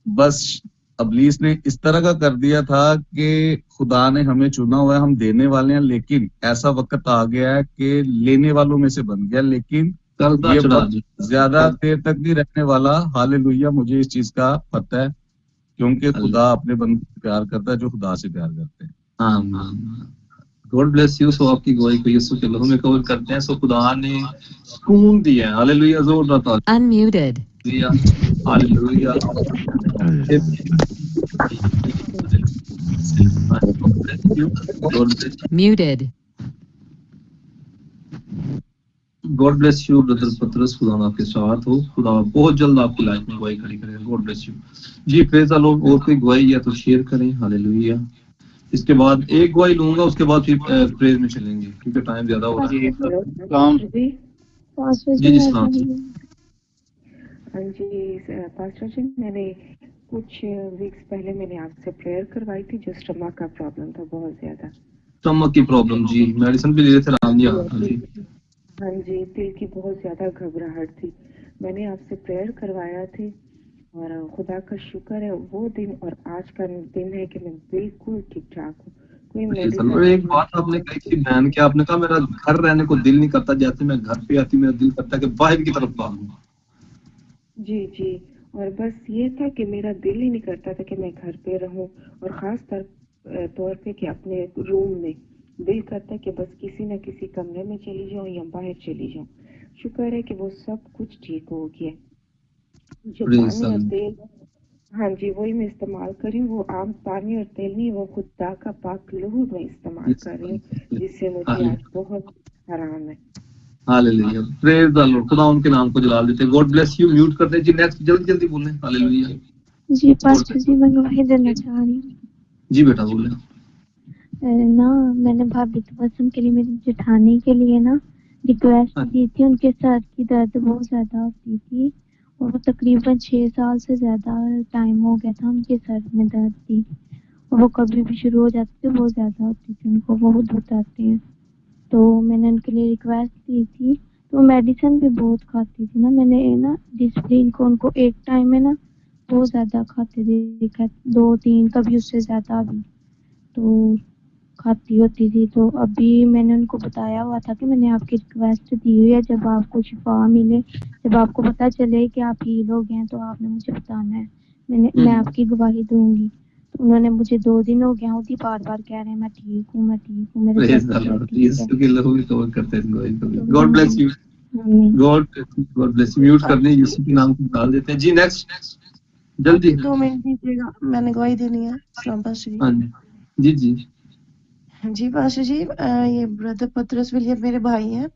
बस अबलीस ने इस तरह का कर दिया था कि खुदा ने हमें चुना हुआ है, हम देने वाले हैं, लेकिन ऐसा वक्त आ गया है कि लेने वालों में से बन गया, लेकिन ये वक्त ज्यादा देर तक नहीं रहने वाला। हालेलुया, मुझे इस चीज का पता है, क्योंकि खुदा अपने बंदे से प्यार करता है जो खुदा से प्यार करते हैं। God bless you. सो आपकी गवाही को यीशु के लहू में कवर करते हैं। सो खुदा ने सुकून दिया है। हालेलुया, जोरदार ताली। Unmuted. Hallelujah. Muted. God bless you brother पतरस, खुदा आपके साथ हो। खुदा बहुत जल्द आपकी लाइफ में गवाही खड़ी करेगा। गॉड ब्लेस यू जी। Praise the lord. और कोई गवाही है तो शेयर करें। हालेलुया। इसके बाद एक गवाही लूंगा, उसके बाद फिर प्रेज में चलेंगे क्योंकि टाइम ज्यादा हो रहा है। जी जी सलाम जी। हाँ जी पास्टर जी, मैंने कुछ वीक्स पहले मैंने आपसे प्रेयर करवाई थी, जो स्टमक का प्रॉब्लम था बहुत ज्यादा। स्टमक की प्रॉब्लम जी, मेडिसिन भी ले रहे थे राम जी। हाँ जी, दिल की बहुत ज्यादा घबराहट थी। मैंने आपसे प्रेयर करवाया थे और खुदा का शुक्र है वो दिन और आज का दिन है कि मैं बिल्कुल ठीक ठाक हूँ। कोई एक बात आपने कही थी बहन, क्या आपने कहा मेरा घर रहने को दिल नहीं करता, जैसे मैं घर पे आती मेरा दिल करता है कि बाहर की तरफ भागूं। जी जी, और बस ये था कि मेरा दिल ही नहीं करता था कि मैं घर पे रहूं, और खास तौर पे कि अपने रूम में दिल करता है कि बस किसी न किसी कमरे में चली जाऊं या बाहर चली जाऊं। शुक्र है कि वो सब कुछ ठीक हो गया। जो पानी और तेल, हाँ जी, वही मैं इस्तेमाल कर रही हूँ। वो आम पानी और तेल नहीं, वो खुदा का पाक लहू में इस्तेमाल कर रही हूँ, जिससे मुझे आज बहुत आराम है। Hallelujah, praise the Lord. खुदा उनके नाम को जलाल देते हैं। God bless you. म्यूट कर दे जी। नेक्स्ट जल्दी जल्दी बोलें। हालेलुया जी पास्टर जी, मैं गवाही देना चाह रही हूँ। जी बेटा बोले। ना मैंने भाभी के पसंद के लिए, मेरी जेठानी के लिए ना रिक्वेस्ट दी थी। उनके सर की दर्द बहुत ज्यादा होती थी और वो तकरीबन 6 साल से ज्यादा टाइम हो गया था उनके सर में दर्द थी, और वो कभी भी शुरू हो जाती थी, बहुत ज्यादा होती थी, उनको बहुत बताते हैं। तो मैंने उनके लिए रिक्वेस्ट दी थी, तो मेडिसिन भी बहुत खाती थी ना। मैंने ना डिस्प्लिन को उनको एक टाइम में ना बहुत ज्यादा खाते देखा, 2-3 कभी उससे ज्यादा भी तो खाती होती थी। तो अभी मैंने उनको बताया हुआ था कि मैंने आपकी रिक्वेस्ट दी हुई है, जब आपको शिफा मिले, जब आपको पता चले कि आप हील हो गए हैं, तो आपने मुझे बताना है, मैं आपकी गवाही दूंगी। तो उन्होंने मुझे 2 दिन हो गया, होती बार बार कह रहे हैं मैं ठीक हूँ, मैं ठीक हूँ, मेरे प्रेज द लॉर्ड। यीशु के लहू में कवर करते हैं गवाही। God bless you. God bless you. Mute कर दें, यीशु के नाम को डाल देते हैं जी। नेक्स्ट जल्दी 2 मिनट दीजिएगा, मैंने गवाही देनी है। सलाम पास्टर जी। हाँ जी जी जी पास्टर जी, ये ब्रदर पतरस विलियम मेरे भाई हैं।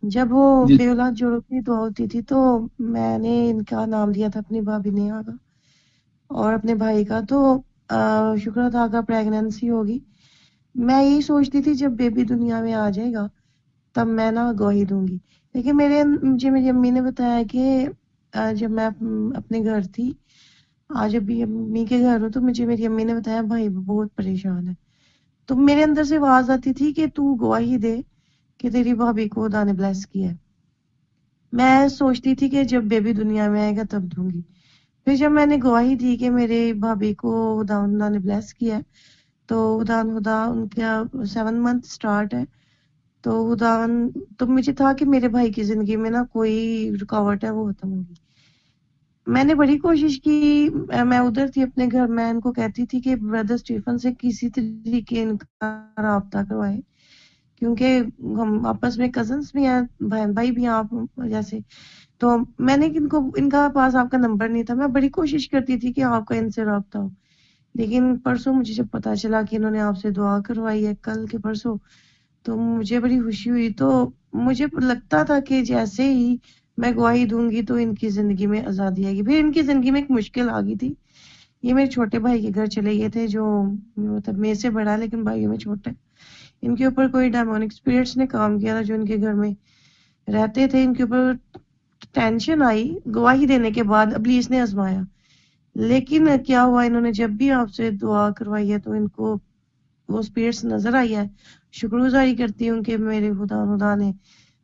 जब वो बेऔलाद जोड़ों की दुआ होती थी तो मैंने इनका नाम लिया था अपनी भाभी नेहा का और अपने भाई का। तो शुक्र था का प्रेगनेंसी होगी। मैं यही सोचती थी जब बेबी दुनिया में आ जाएगा तब मैं ना गवाही दूंगी, लेकिन मुझे मेरी अम्मी ने बताया कि जब मैं अपने घर थी, आज अभी अम्मी के घर हूँ, तो मुझे मेरी अम्मी ने बताया भाई बहुत परेशान है। तो मेरे अंदर से आवाज आती थी कि तू गवाही दे कि तेरी भाभी को खुदा ने ब्लेस किया है। मैं सोचती थी कि जब बेबी दुनिया में आएगा तब दूंगी। फिर जब मैंने गवाही दी कि मेरे भाभी को खुदा ने ब्लेस किया है, तो खुदा उनका 7 मंथ स्टार्ट है। तो मुझे था कि मेरे भाई की जिंदगी में ना कोई रुकावट है वो खत्म होगी। मैंने बड़ी कोशिश की, मैं उधर थी अपने घर, मैं इनको कहती थी कि ब्रदर स्टीफन से किसी तरीके इनका राब्ता करवाए, क्योंकि हम आपस में कजन्स भी हैं, बहन भाई भी हैं आप जैसे। तो मैंने इनका पास आपका नंबर नहीं था। मैं बड़ी कोशिश करती थी कि आपका इनसे राब्ता हो, लेकिन परसों मुझे जब पता चला कि इन्होंने आपसे दुआ करवाई है कल के परसों, तो मुझे बड़ी खुशी हुई। तो मुझे लगता था कि जैसे ही मैं गवाही दूंगी तो इनकी जिंदगी में आजादी आएगी। फिर इनकी जिंदगी में एक मुश्किल आ गई थी। ये मेरे छोटे भाई के घर चले गए थे, जो मतलब मेरे से बड़ा लेकिन भाइयों में छोटा है। इनके ऊपर कोई डेमोनिक स्पिरिट्स ने काम किया था जो इनके घर में रहते थे। इनके ऊपर टेंशन आई गवाही देने के बाद, इब्लीस ने आजमाया। लेकिन क्या हुआ, इन्होंने जब भी आपसे दुआ करवाई है तो इनको वो स्पिरिट्स नजर आई है। शुक्रगुजारी करती हूँ कि मेरे खुदा ने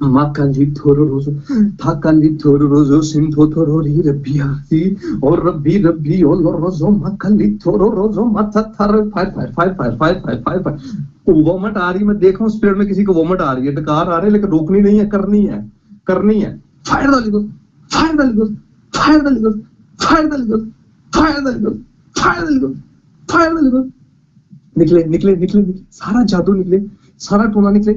Makali Toro Roso, Takali Toro Roso, Sinto Toro Rabbi, or Rabbi, or Roso, Makali Toro Roso, Matatar, 5. Vomit आ रही है, मैं देख रहा हूँ स्पिरिट में किसी को वोमिट आ रही है, डकार आ रहे हैं, लेकिन रोकनी नहीं है, करनी है। Fire the holy ghost, fire the holy ghost, fire the holy ghost, fire the holy ghost, fire the holy ghost, fire the holy ghost, fire the holy ghost. निकले, सारा जादू निकले, सारा टोना निकले,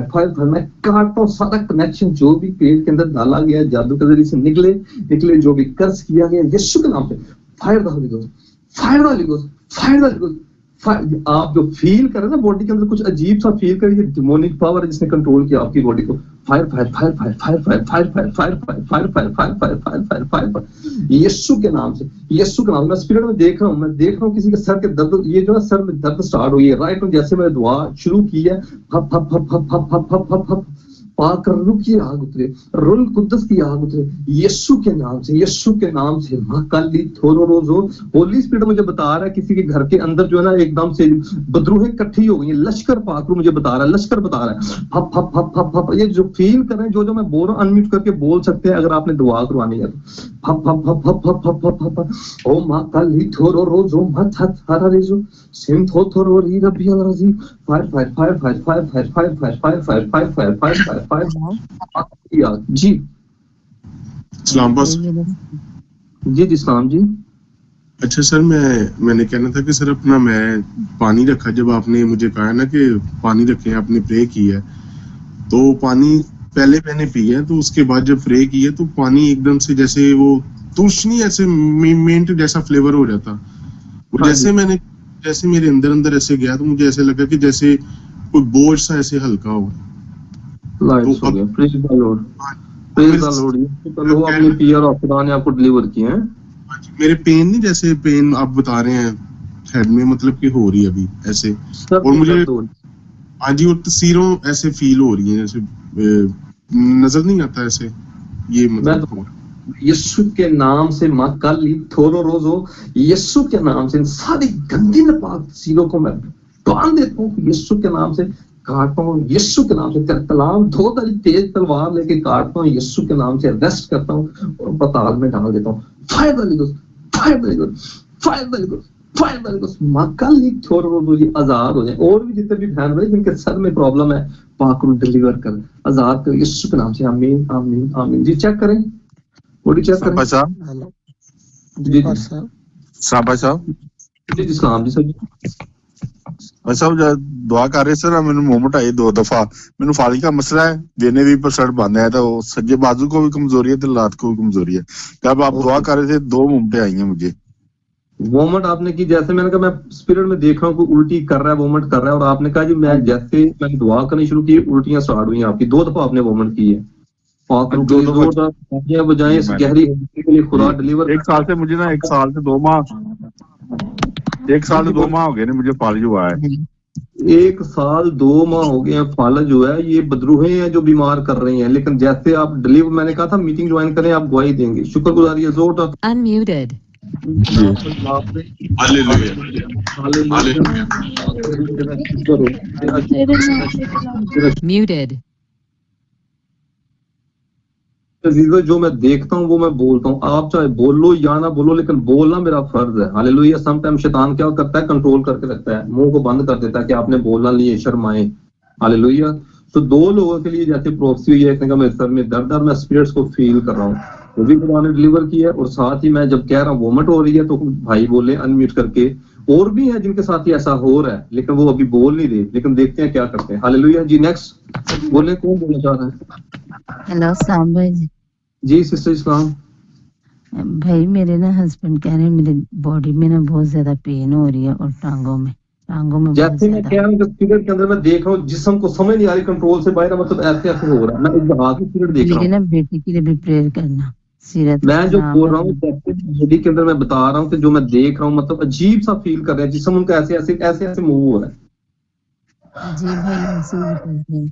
फायर। मैं काटता हूँ सारा कनेक्शन जो भी पेट के अंदर डाला गया जादू के जरिए से निकले, जो भी कर्ज किया गया यीशु के नाम पे, fire the holy ghost, fire the holy ghost, fire the holy ghost. आप जो फील कर रहे हैं ना बॉडी के अंदर कुछ अजीब सा फील करिए, डिमोनिक पावर है जिसने कंट्रोल किया आपकी बॉडी को। फायर यीशु के नाम से, यीशु के नाम। मैं स्पिरिट में देख रहा हूँ किसी के सर के दर्द, ये जो सर में दर्द स्टार्ट हुई है राइट, जैसे मैंने दुआ शुरू की है, पाक रूह की आग उतरे, रूह कुद्दस की आग उतरे, यीशु के नाम से। माकाली थोरो रोजो, होली स्पिरिट मुझे बता रहा है किसी के घर के अंदर जो है ना एकदम से बदरूहें इकट्ठी हो गई हैं, लश्कर पाक रूह मुझे बता रहा है, लश्कर बता रहा है। ये जो फील कर रहे हैं, जो मैं बोल रहा हूँ अनम्यूट करके बोल सकते हैं अगर आपने दुआ करवानी है तो। ओ माकाली थोरो रोजो मथारा रेजो सिम थोरो री रब्बी अल रजी, फायर जी सलाम जी। अच्छा सर, मैंने कहना था कि सर अपना मैं पानी रखा, जब आपने मुझे कहा ना कि पानी रखें, आपने प्रे की है तो पानी पहले मैंने पिया, तो उसके बाद जब प्रे किया तो पानी एकदम से जैसे वो तुशनी ऐसे मिंट जैसा फ्लेवर हो जाता, और जैसे मेरे अंदर ऐसे गया तो मुझे ऐसे लगा कि जैसे कोई बोझ सा ऐसे हल्का हो। लाइट्स हो गया, praise the Lord, praise the Lord. तो आपने पिया और खुदा ने आपको डिलीवर किया है। मेरे पेन नहीं, जैसे पेन आप बता रहे हैं हेड में, मतलब कि हो रही है अभी ऐसे, और मुझे हाँ जी, और तस्वीरों ऐसे फील हो रही है, जैसे नजर नहीं आता ऐसे, ये मतलब यीशु के नाम से माकाली थोरो रोजो, यीशु के नाम से सारी गंदी नापाक तस्वीरों को मैं बांध देता हूँ, यीशु के नाम से काटता हूँ, यीशु के नाम से तलाम धो तेज तलवार लेके काटता हूँ, यीशु के नाम से अरेस्ट करता हूँ और पताल में डाल देता हूँ। Fire the holy ghost, fire the holy ghost, fire the holy ghost, fire the holy ghost. माकाली थोरो रोजो, ये आजाद हो जाए, और भी जितने भी बहन भाई जिनके सर में प्रॉब्लम है पाक रूह डिलीवर कर, आजाद कर यीशु के नाम से। आमीन आमीन आमीन जी। चेक करें, बॉडी चेक करें जी साहब जी सलाम जी सर। अच्छा दुआ कर रहे सर, मैंने मोमेंट आई 2 दफा, मैंने फाली का मसला है, देने भी % बंद है, तो सज्जे बाजू को भी कमजोरी है, तो लात को भी कमजोरी है। जब आप दुआ कर रहे थे 2 मोमेंट आई हैं मुझे। वोमिट आपने की, जैसे मैंने कहा मैं स्पिरिट में देख रहा हूँ कोई उल्टी कर रहा है, वोमिट कर रहा है, और आपने कहा जी मैं जैसे मैंने दुआ करनी शुरू की उल्टियां स्टार्ट हुई आपकी। 2 दफा आपने वोमिट की है। बजाय इस गहरी के लिए खुदा डिलीवर। 1 साल से मुझे ना 1 साल से 2 माह 1 साल से 2 माह हो गए ना मुझे फालिज हुआ है। 1 साल 2 माह हो गए हैं फालिज हुआ है। ये बदरूहें हैं जो बीमार कर रही हैं, लेकिन जैसे आप डिलीवर, मैंने कहा था मीटिंग ज्वाइन करें, आप गवाही देंगे। शुक्रगुजारी है जोर तक Unmuted. Muted. जो मैं देखता हूँ वो मैं बोलता हूँ, आप चाहे बोलो या ना बोलो, लेकिन बोलना मेरा फर्ज है। हालेलुया। सम टाइम शैतान क्या करता है, कंट्रोल करके रखता है, मुंह को बंद कर देता है कि आपने बोलना नहीं है, शर्माए। हालेलुया। तो 2 लोगों के लिए जैसे प्रोक्सी हुई है, एक ने मेरे सर में दर्द है, मैं स्पिरिट्स को फील कर रहा हूँ, वो भी खुदा ने डिलीवर किया है। और साथ ही मैं जब कह रहा हूँ वोमिट हो रही है, तो भाई बोले अनम्यूट करके, और भी है जिनके साथ ही ऐसा हो रहा है, लेकिन वो अभी बोल नहीं रहे, लेकिन देखते हैं क्या करते हैं। हालेलुया जी। नेक्स्ट बोले, कौन बोलना चाह रहा है? हेलो सलाम भाई जी सिस्टर इस्लाम। भाई मेरे ना हस्बैंड कह रहे हैं मेरे बॉडी में ना बहुत ज्यादा पेन हो रही है, और टांगों में जैसे मैं कह रहा हूँ स्पिरिट के अंदर मैं देख रहा हूँ, जिस्म को समझ नहीं आ रही, कंट्रोल से बाहर, मतलब ऐसे ऐसे हो रहा है। मैं एक हाथ में स्पिरिट देख रहा हूँ। ना बेटी के लिए भी प्रेयर करना। मैं जो बोल रहा हूँ बॉडी के अंदर मैं बता रहा हूँ कि जो मैं देख रहा हूँ, मतलब अजीब सा फील कर रहे हैं, जिस्म उनका ऐसे ऐसे ऐसे ऐसे मूव हो रहा है। जी भाई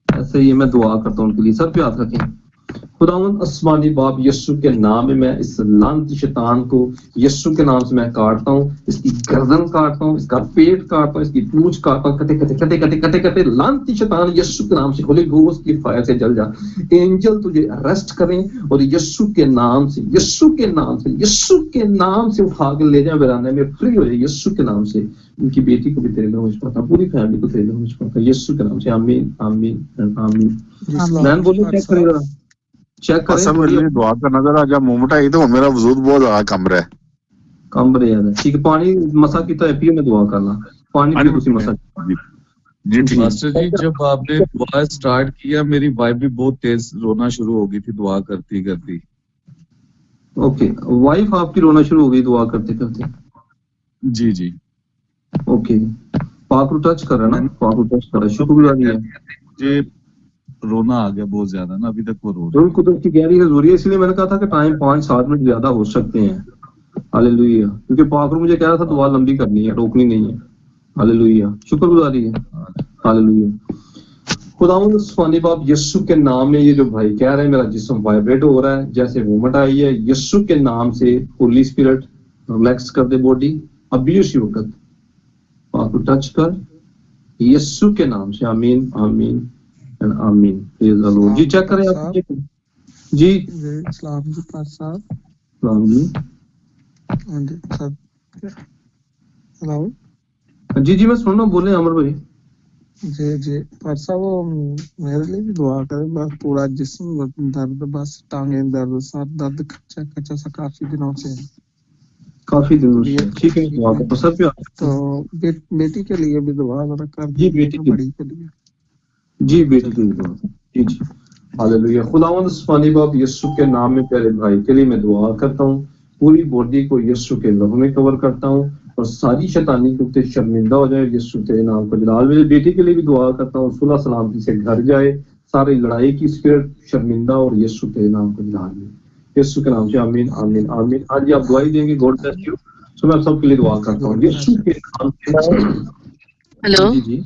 ऐसे ही मैं दुआ करता हूँ उनके लिए। सर पे हाथ रखें। खुदावंद आसमानी बाप यीशु के नाम में मैं इस लानती शैतान को यीशु के नाम से मैं काटता हूँ, इसकी गर्दन काटता हूँ, इसका पेट काटता हूँ, इसकी पूंछ काटता हूँ, कटे कटे कटे कटे कटे कटे लानती शैतान यीशु के नाम से, होली घोस्ट की फायर से जल जा। एंजल तुझे अरेस्ट करें और यीशु के नाम से, यीशु के नाम से, यीशु के नाम से उठा के ले जाए वीराने में, फ्री हो जाए यीशु के नाम से। उनकी बेटी को भी तेरे नाम से पाता, पूरी फैमिली को तेरे नाम से पाता, यीशु के नाम से। आमीन आमीन आमीन। मैं बोलूं चेक करेगा, चेक करें। सब मेरे लिए दुआ करना जरा, जब मोमेंट आई तो मेरा वजूद बहुत ज्यादा कम रहा है। कम रहा है, ठीक है। पानी मसा की तो पियो में दुआ करना, पानी पियो उसी मसा। जी ठीक मास्टर जी, जब आपने दुआ स्टार्ट किया मेरी वाइफ भी बहुत तेज रोना शुरू हो गई थी दुआ करती करती। ओके, वाइफ आपकी रोना शुरू हो गई दुआ करते करते? जी जी ओके, पाक को टच कर रहा ना, पाक को टच कर रहा, शुक्रिया है। मुझे रोना आ गया बहुत ज्यादा ना, अभी तक वो रो रही है। कुदरत की गहरी हजूरी है, इसलिए मैंने कहा था कि टाइम 5-7 मिनट ज्यादा हो सकते हैं। हालेलुया, क्योंकि पाक मुझे कह रहा था दुआ लंबी करनी है, रोकनी नहीं है। हालेलुया, शुक्रगुजारी है। हालेलुया। खुदावंद आसमानी बाप यीशु के नाम में ये जो भाई कह रहे हैं मेरा जिस्म वाइब्रेट हो रहा है, जैसे मूवमेंट आई है, यीशु के नाम से होली स्पिरिट रिलैक्स कर दे बॉडी। अभी उसी वक्त पाक को टच कर यीशु के नाम से। आमीन amen and amen. Praise the Lord. जी चेक करें आप जी। सलाम जी पार साहब। सलाम जी। हां जी सर, हेलो जी जी मैं सुन रहा हूं, बोले अमर भाई। जी जी पार साहब, मेरे लिए भी दुआ करें। बस पूरा जिस्म दर्द, बस टांगे दर्द, सर दर्द, कच्चा कच्चा सा काफी दिनों से, काफी दिनों से। ठीक है, दुआ को सब पे तो बेटी के लिए भी दुआ जरा कर जी, बेटी बड़ी के लिए जी, बेटी की दुआ जी जी। हालेलुया। खुदावंद आसमानी बाप यीशु के नाम में प्यारे भाई के लिए मैं दुआ करता हूँ, पूरी बॉडी को यीशु के लहू में कवर करता हूँ और सारी शैतानी के ऊपर शर्मिंदा हो जाए यीशु के नाम को जलाल। मेरी बेटी के लिए भी दुआ करता हूँ, सुलह सलामती से घर जाए, सारी लड़ाई की स्पिरिट शर्मिंदा और यीशु के नाम को जलाल में, यीशु के नाम से। आमीन आमीन आमीन। आज आप दुआई देंगे, गॉड ब्लेस यू। सो मैं सबके लिए दुआ करता हूँ यीशु के नाम से। हेलो जी जी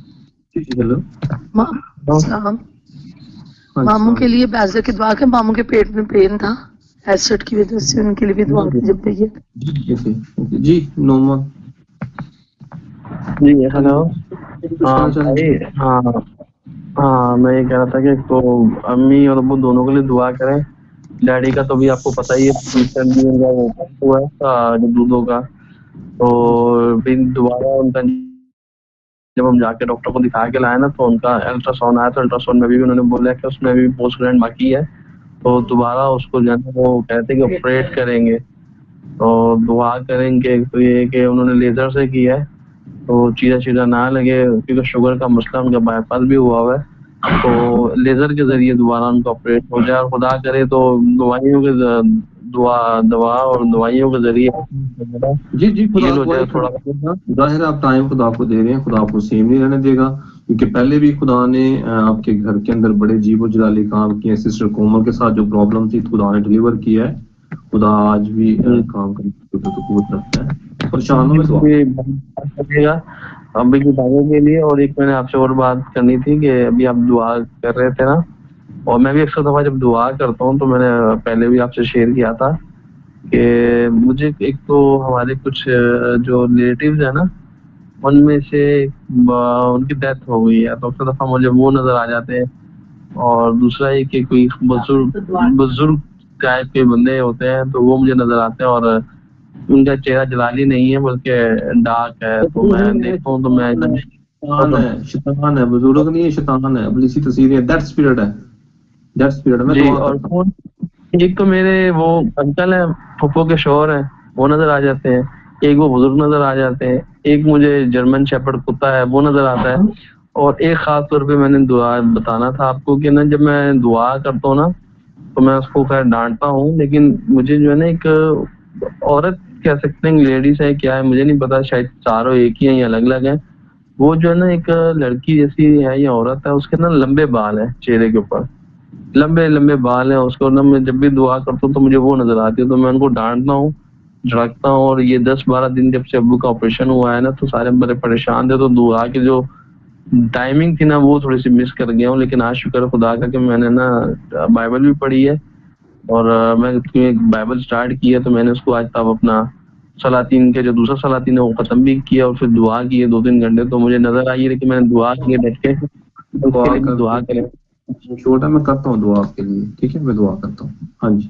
जी, हेलो सलाम। मामू के लिए बैजर की दुआ के, मामू के पेट में पेन था एसिड की वजह से, उनके लिए भी दुआ जब भैया जी। नोमा जी हेलो। हाँ हाँ, मैं ये कह रहा था कि तो अम्मी और अब्बू दोनों के लिए दुआ करें। डैडी का तो भी आपको पता ही है, हुआ है दूधों का, तो फिर दोबारा उनका जब हम जाके डॉक्टर को दिखा के लाए ना, तो उनका अल्ट्रासाउंड आया, तो अल्ट्रासाउंड में भी उन्होंने बोला कि उसमें भी पोस्ट ग्रैंड बाकी है, तो दोबारा उसको जो है वो कहते हैं कि ऑपरेट करेंगे, तो दुआ करेंगे। तो ये कि उन्होंने लेजर से किया है, तो चीज़ा ना लगे, क्योंकि शुगर का मसला उनका बाईपास भी हुआ हुआ है, तो लेजर के जरिए दोबारा उनको ऑपरेट हो जाए। और खुदा करे तो दवाइयों के दवा और दवाइयों के जरिए जी जी खुदा थोड़ा जाहिर आप टाइम खुदा को दे रहे हैं, खुदा आपको सेम नहीं रहने देगा, क्योंकि पहले भी खुदा ने आपके घर के अंदर बड़े जीवो जलाली काम किए। सिस्टर कोमल के साथ जो प्रॉब्लम थी खुदा ने डिलीवर किया है। खुदा आज भी काम करने की कुव्वत रखता है। परेशानों में दुआ अभी की बातों के लिए। और एक मैंने आपसे और बात करनी थी कि अभी आप दुआ कर रहे थे ना, और मैं भी अक्सर दफा जब दुआ करता हूँ तो मैंने पहले भी आपसे शेयर किया था कि मुझे एक तो हमारे कुछ जो रिलेटिव्स है ना, उनमें से उनकी डेथ हो गई है, तो अक्सर दफा मुझे वो नजर आ जाते हैं। और दूसरा ये कि कोई बुजुर्ग टाइप के बंदे होते हैं, तो वो मुझे नजर आते हैं और उनका चेहरा जलाली नहीं है बल्कि डार्क है, तो मैं देखता हूँ तो मैं शैतान है, बुजुर्ग नहीं है, शैतान है, इब्लीसी तस्वीर है, दैट स्पिरिट है, दैट स्पिरिट है। मैं और एक तो मेरे वो अंकल है, फुफो के शोहर है, वो नजर आ जाते हैं, एक वो बुजुर्ग नजर आ जाते हैं, एक मुझे जर्मन शेपर्ड कुत्ता है वो नजर आता है। और एक खास तौर पे मैंने दुआ बताना था आपको कि ना, जब मैं दुआ करता हूँ ना तो मैं उसको खैर डांटता हूँ, लेकिन मुझे जो है ना एक औरत कह सकते हैं, लेडीज है क्या है मुझे नहीं पता, शायद चारों एक ही है या अलग अलग है, वो जो है ना एक लड़की जैसी है या औरत है, उसके ना लंबे बाल है चेहरे के ऊपर, लंबे लंबे बाल है उसको ना। मैं जब भी दुआ करता हूँ तो मुझे वो नजर आती है, तो मैं उनको डांटता हूँ, झड़कता हूँ। और ये 10-12 दिन जब से अब्बू का ऑपरेशन हुआ है ना, तो सारे बड़े परेशान थे, तो दुआ की जो टाइमिंग थी ना वो थोड़ी सी मिस कर गया हूँ। लेकिन आज शुक्र खुदा का कि मैंने ना बाइबल भी पढ़ी है और मैं बाइबल स्टार्ट किया तो मैंने उसको आज तक अपना सलातीन के जो दूसरा सलातीन है वो खत्म भी किया और फिर दुआ की है 2-3 घंटे। तो मुझे नजर आई है कि मैंने दुआ की है बैठ के, दुआ करें। छोटा मैं करता हूँ दुआ आपके लिए, ठीक है, मैं दुआ करता हूँ। हाँ जी,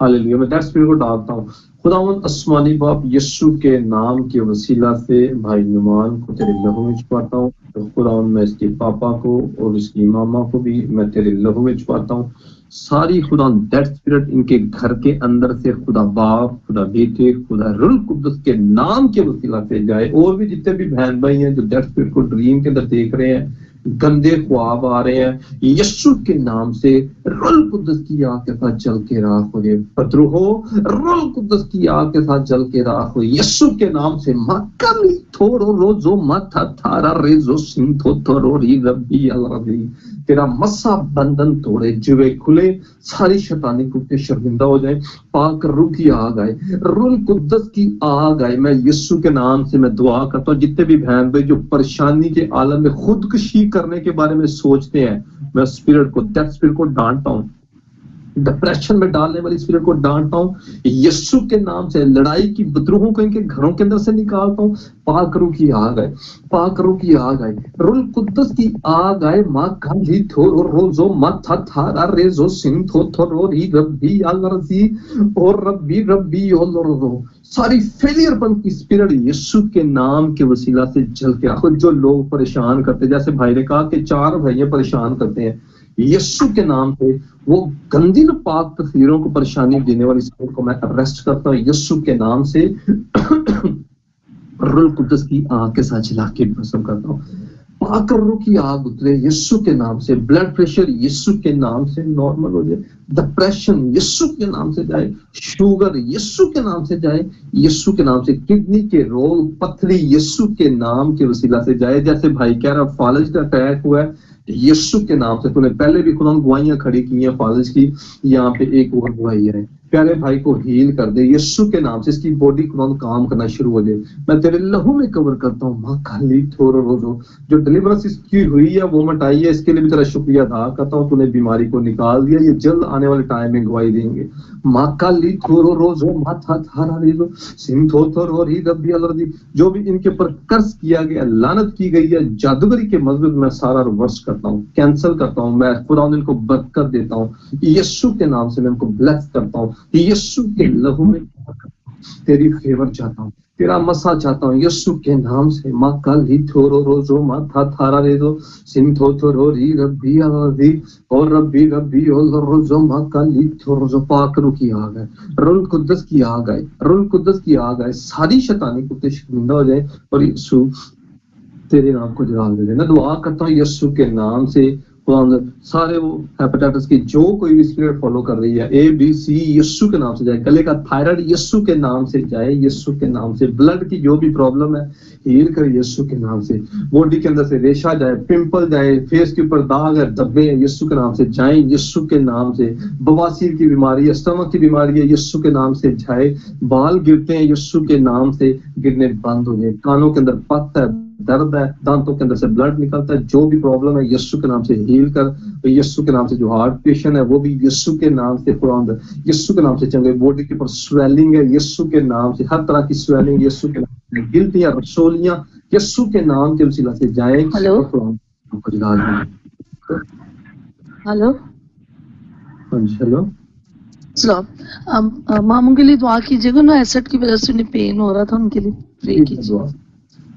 हालेलुया। मैं दैट स्पिरिट को डालता हूँ। खुदावंद आसमानी बाप, यीशु के नाम के वसीला से भाई नुमान को तेरे लहू में छुपाता हूँ। तो खुदावंद मैं इसके पापा को और इसकी मामा को भी मैं तेरे लहू में छुपाता हूँ। सारी खुदा दैट स्पिरिट इनके घर के अंदर से खुदा बाप, खुदा बेटे, खुदा रूह कुद्दुस के नाम के वसीला से जाए। और भी जितने भी बहन भाई हैं जो दैट स्पिरिट को ड्रीम के अंदर देख रहे हैं, गंदे ख्वाब आ रहे हैं, यीशु के नाम से रूह कुद्दुस की आग के साथ जल के राख हो। ये पत्रू हो, रूह कुद्दुस की आग के साथ जल के राख हो यीशु के नाम से। मकली थोरो रोजो माथा थारा रेजो सिंथो थोरो री रब्बी अलरबी। तेरा मसा बंधन तोड़े, जुए खुले, सारी शैतानी कुत्ते शर्मिंदा हो जाए। पाक रूह की आग आए, रूह कुद्दुस की आग आए। मैं यीशु के नाम से मैं दुआ करता हूँ जितने भी बहन भाई जो परेशानी के आलम में खुदकुशी करने के बारे में सोचते हैं, मैं स्पिरिट को, दैट स्पिरिट को डांटता हूँ। डिप्रेशन में डालने वाली स्पिरिट को डांटता हूँ यीशु के नाम से। लड़ाई की बदरूहों को इनके घरों के अंदर से निकालता हूँ। पाक रूह की आग आए, पाक रूह की आग आए, रूह कुद्दुस की आग आए। माँ काली थोरो रोजो माथा थारा रेजो सिंथो थोरो री रब्बी अलरजी और रब्बी रब्बी ओलरो। सारी फेलियर बन की स्पिरिट यीशु के नाम के वसीला से जल के आखो। जो लोग परेशान करते, जैसे भाई ने कहा कि 4 भाइयां परेशान करते हैं, यीशु के नाम पे वो गंदी पाक तस्वीरों को परेशानी देने वाली स्पिरिट को मैं अरेस्ट करता हूँ यीशु के नाम से। रूह कुद्दुस की आग के साथ जला के भस्म करता हूँ। पाक रूह की आग उतरे यीशु के नाम से। ब्लड प्रेशर यीशु के नाम से नॉर्मल हो जाए। डिप्रेशन यीशु के नाम से जाए। शुगर यीशु के नाम से जाए, यीशु के नाम से। किडनी के रोग, पथरी यीशु के नाम के वसीला से जाए। जैसे भाई कह रहा फालिज का अटैक हुआ है, यीशु के नाम से। तूने पहले भी खुदा गवाहियां खड़ी की हैं फालिज की, यहाँ पे एक और गवाही है। प्यारे भाई को हील कर दे यीशु के नाम से। इसकी बॉडी खुदा काम करना शुरू हो जाए। मैं तेरे लहू में कवर करता हूँ। माँ खाली थोरो रोजो जो डिलीवरेंस इसकी हुई है वो मटाई है, इसके लिए भी तेरा शुक्रिया अदा करता हूँ। तूने बीमारी को निकाल दिया, ये जल्द आने वाले टाइम में गवाही देंगे। माँ काली थोरो रोजो माथा थारा रेजो सिंथो थोरो री रब्बी अलरजी। जो भी इनके ऊपर कर्ज किया गया, लानत की गई है, जादूगरी के मजबूत मैं सारा रिवर्स करता हूँ, कैंसिल करता हूँ। मैं खुदा इनको बरकत देता हूँ यीशु के नाम से। मैं इनको ब्लेस करता हूँ यीशु के लहू में। तेरी फेवर चाहता हूँ, तेरा मसा चाहता हूँ यीशु के नाम से। माँ काली थोरो रोजो माथा थारा रेजो सिंथो थोरो री रब्बी अलरजी और रब्बी रब्बी रोजो माँ काली थोरो जो। पाक रूह की आग है, रूह कुद्दुस की आग आए, रूह कुद्दुस की आग आए। सारी शैतानी कुत्ते शर्मिंदा हो जाए और यीशु तेरे नाम को जलाल दे। मैं दुआ करता हूँ यीशु के नाम से। सारे वो हेपेटाइटिस की जो कोई भी स्पिरिट फॉलो कर रही है, ABC यीशु के नाम से जाए। गले का थायराइड यीशु के नाम से जाए, यीशु के नाम से। ब्लड की जो भी प्रॉब्लम है हील कर यीशु के नाम से। बॉडी के अंदर से रेशा जाए, पिंपल जाए, फेस के ऊपर दाग है, धब्बे हैं, यीशु के नाम से जाए, यीशु के नाम से। बवासीर की बीमारी है, स्टमक की बीमारी है, यीशु के नाम से जाए। बाल गिरते हैं यीशु के नाम से, गिरने बंद हो जाए। कानों के अंदर पत्त है, दर्द है, दांतों के अंदर से ब्लड निकलता है, जो भी प्रॉब्लम है यीशु के नाम से हील कर। यीशु के नाम से जो हार्ट पेशेंट है वो भी यीशु के नाम से खुदा यीशु के नाम से चंगे। बॉडी के ऊपर स्वेलिंग है यीशु के नाम से, हर तरह की स्वेलिंग यीशु के नाम से। गिल्टियां, रसोलियां यीशु के नाम के वसीला से जाए। हेलो हेलो हाँ जी, हेलो सलाम। मामू के लिए दुआ कीजिएगा ना, एसिड की वजह से उन्हें पेन हो रहा था, उनके लिए प्रे कीजिए।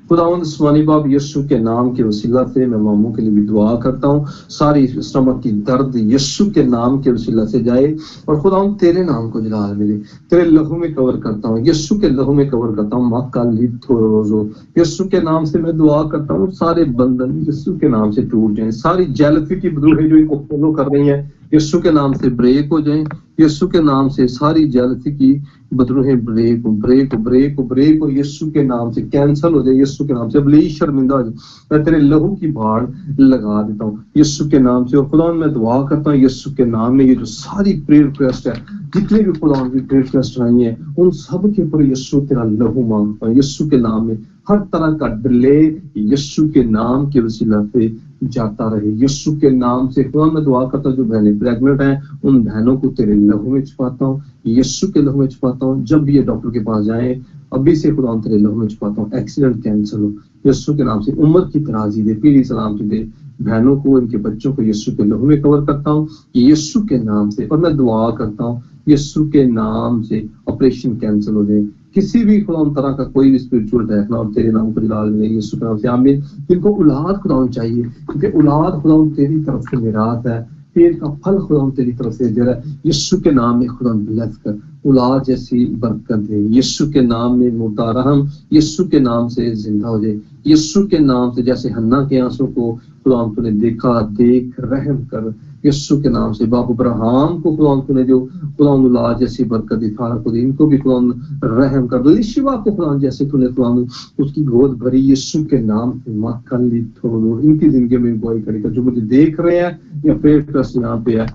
खुदावंद आसमानी बाप, यीशु के नाम के वसीला से मैं मामू के लिए भी दुआ करता हूँ। सारी स्टमक की दर्द यीशु के नाम के वसीला से जाए और खुदावंद तेरे नाम को जलाल मिले। तेरे लहू में कवर करता हूँ, यीशु के लहू में कवर करता हूँ। माँ काली थोरो रोजो यीशु के नाम से मैं दुआ करता हूँ। सारे बंधन यीशु के नाम से टूट जाएं। सारी जेलसी की बदरूहें जो इनको फॉलो कर रही हैं यीशु के नाम से ब्रेक हो जाएं। यीशु के नाम से सारी जेलसी की बदरूहें ब्रेक ब्रेक ब्रेक ब्रेक और यीशु के नाम से कैंसिल हो जाए। यीशु के नाम से अबली शर्मिंदा हो जाए। मैं तेरे लहू की बाढ़ लगा देता हूँ यीशु के नाम से। और खुदा मैं दुआ करता हूँ यीशु के नाम में, ये जो सारी प्रेयर रिक्वेस्ट है, जितने भी खुदा की प्रेयर रिक्वेस्ट आई है, उन सब के ऊपर यीशु तेरा लहू मांगता हूँ यीशु के नाम में। हर तरह का डिले यीशु के नाम के वसीला से जाता रहे यीशु के नाम से। खुदा मैं दुआ करता हूँ जो बहनें प्रेग्नेंट हैं उन बहनों को तेरे लहू में छुपाता हूँ, यीशु के लहू में छुपाता हूँ। जब भी ये डॉक्टर के पास जाए अभी से खुदा तेरे लहू में छुपाता हूँ। एक्सीडेंट कैंसिल हो यीशु के नाम से। उम्र की तराजी दे, पीढ़ी सलामती दे बहनों को, इनके बच्चों को यीशु के लहू में कवर करता हूँ यीशु के नाम से। और मैं दुआ करता हूँ यीशु के नाम से ऑपरेशन कैंसिल हो जाए, किसी भी खुदा तरह का कोई भी स्पिरिचुअल अटैक ना और तेरे नाम को जलाल मिले यीशु के नाम से आमीन। जिनको औलाद खुदा चाहिए क्योंकि औलाद खुदा तेरी तरफ से मिरास है, पेड़ का फल खुदा तेरी तरफ से दे रहा है। यीशु के नाम में खुदा ब्लेस कर, औलाद जैसी बरकत दे यीशु के नाम में। मुर्दा रहम यीशु के नाम से जिंदा हो जाए यीशु के नाम से। जैसे हन्ना के आंसू को खुदा तूने देखा, देख रहम कर यीशु के नाम से। बाप अब्राहम को खुदा तूने जो खुदा औलाद जैसी बरकत दी, थारा खुद इनको भी खुदा रहम कर दो। यीशुआ को खुदा जैसे तूने खुदा उसकी गोद भरी यीशु के नाम से मां कल इनकी जिंदगी में बुआई करेगा। जो मुझे देख रहे हैं या प्रेयर ट्रस्ट यहाँ पे है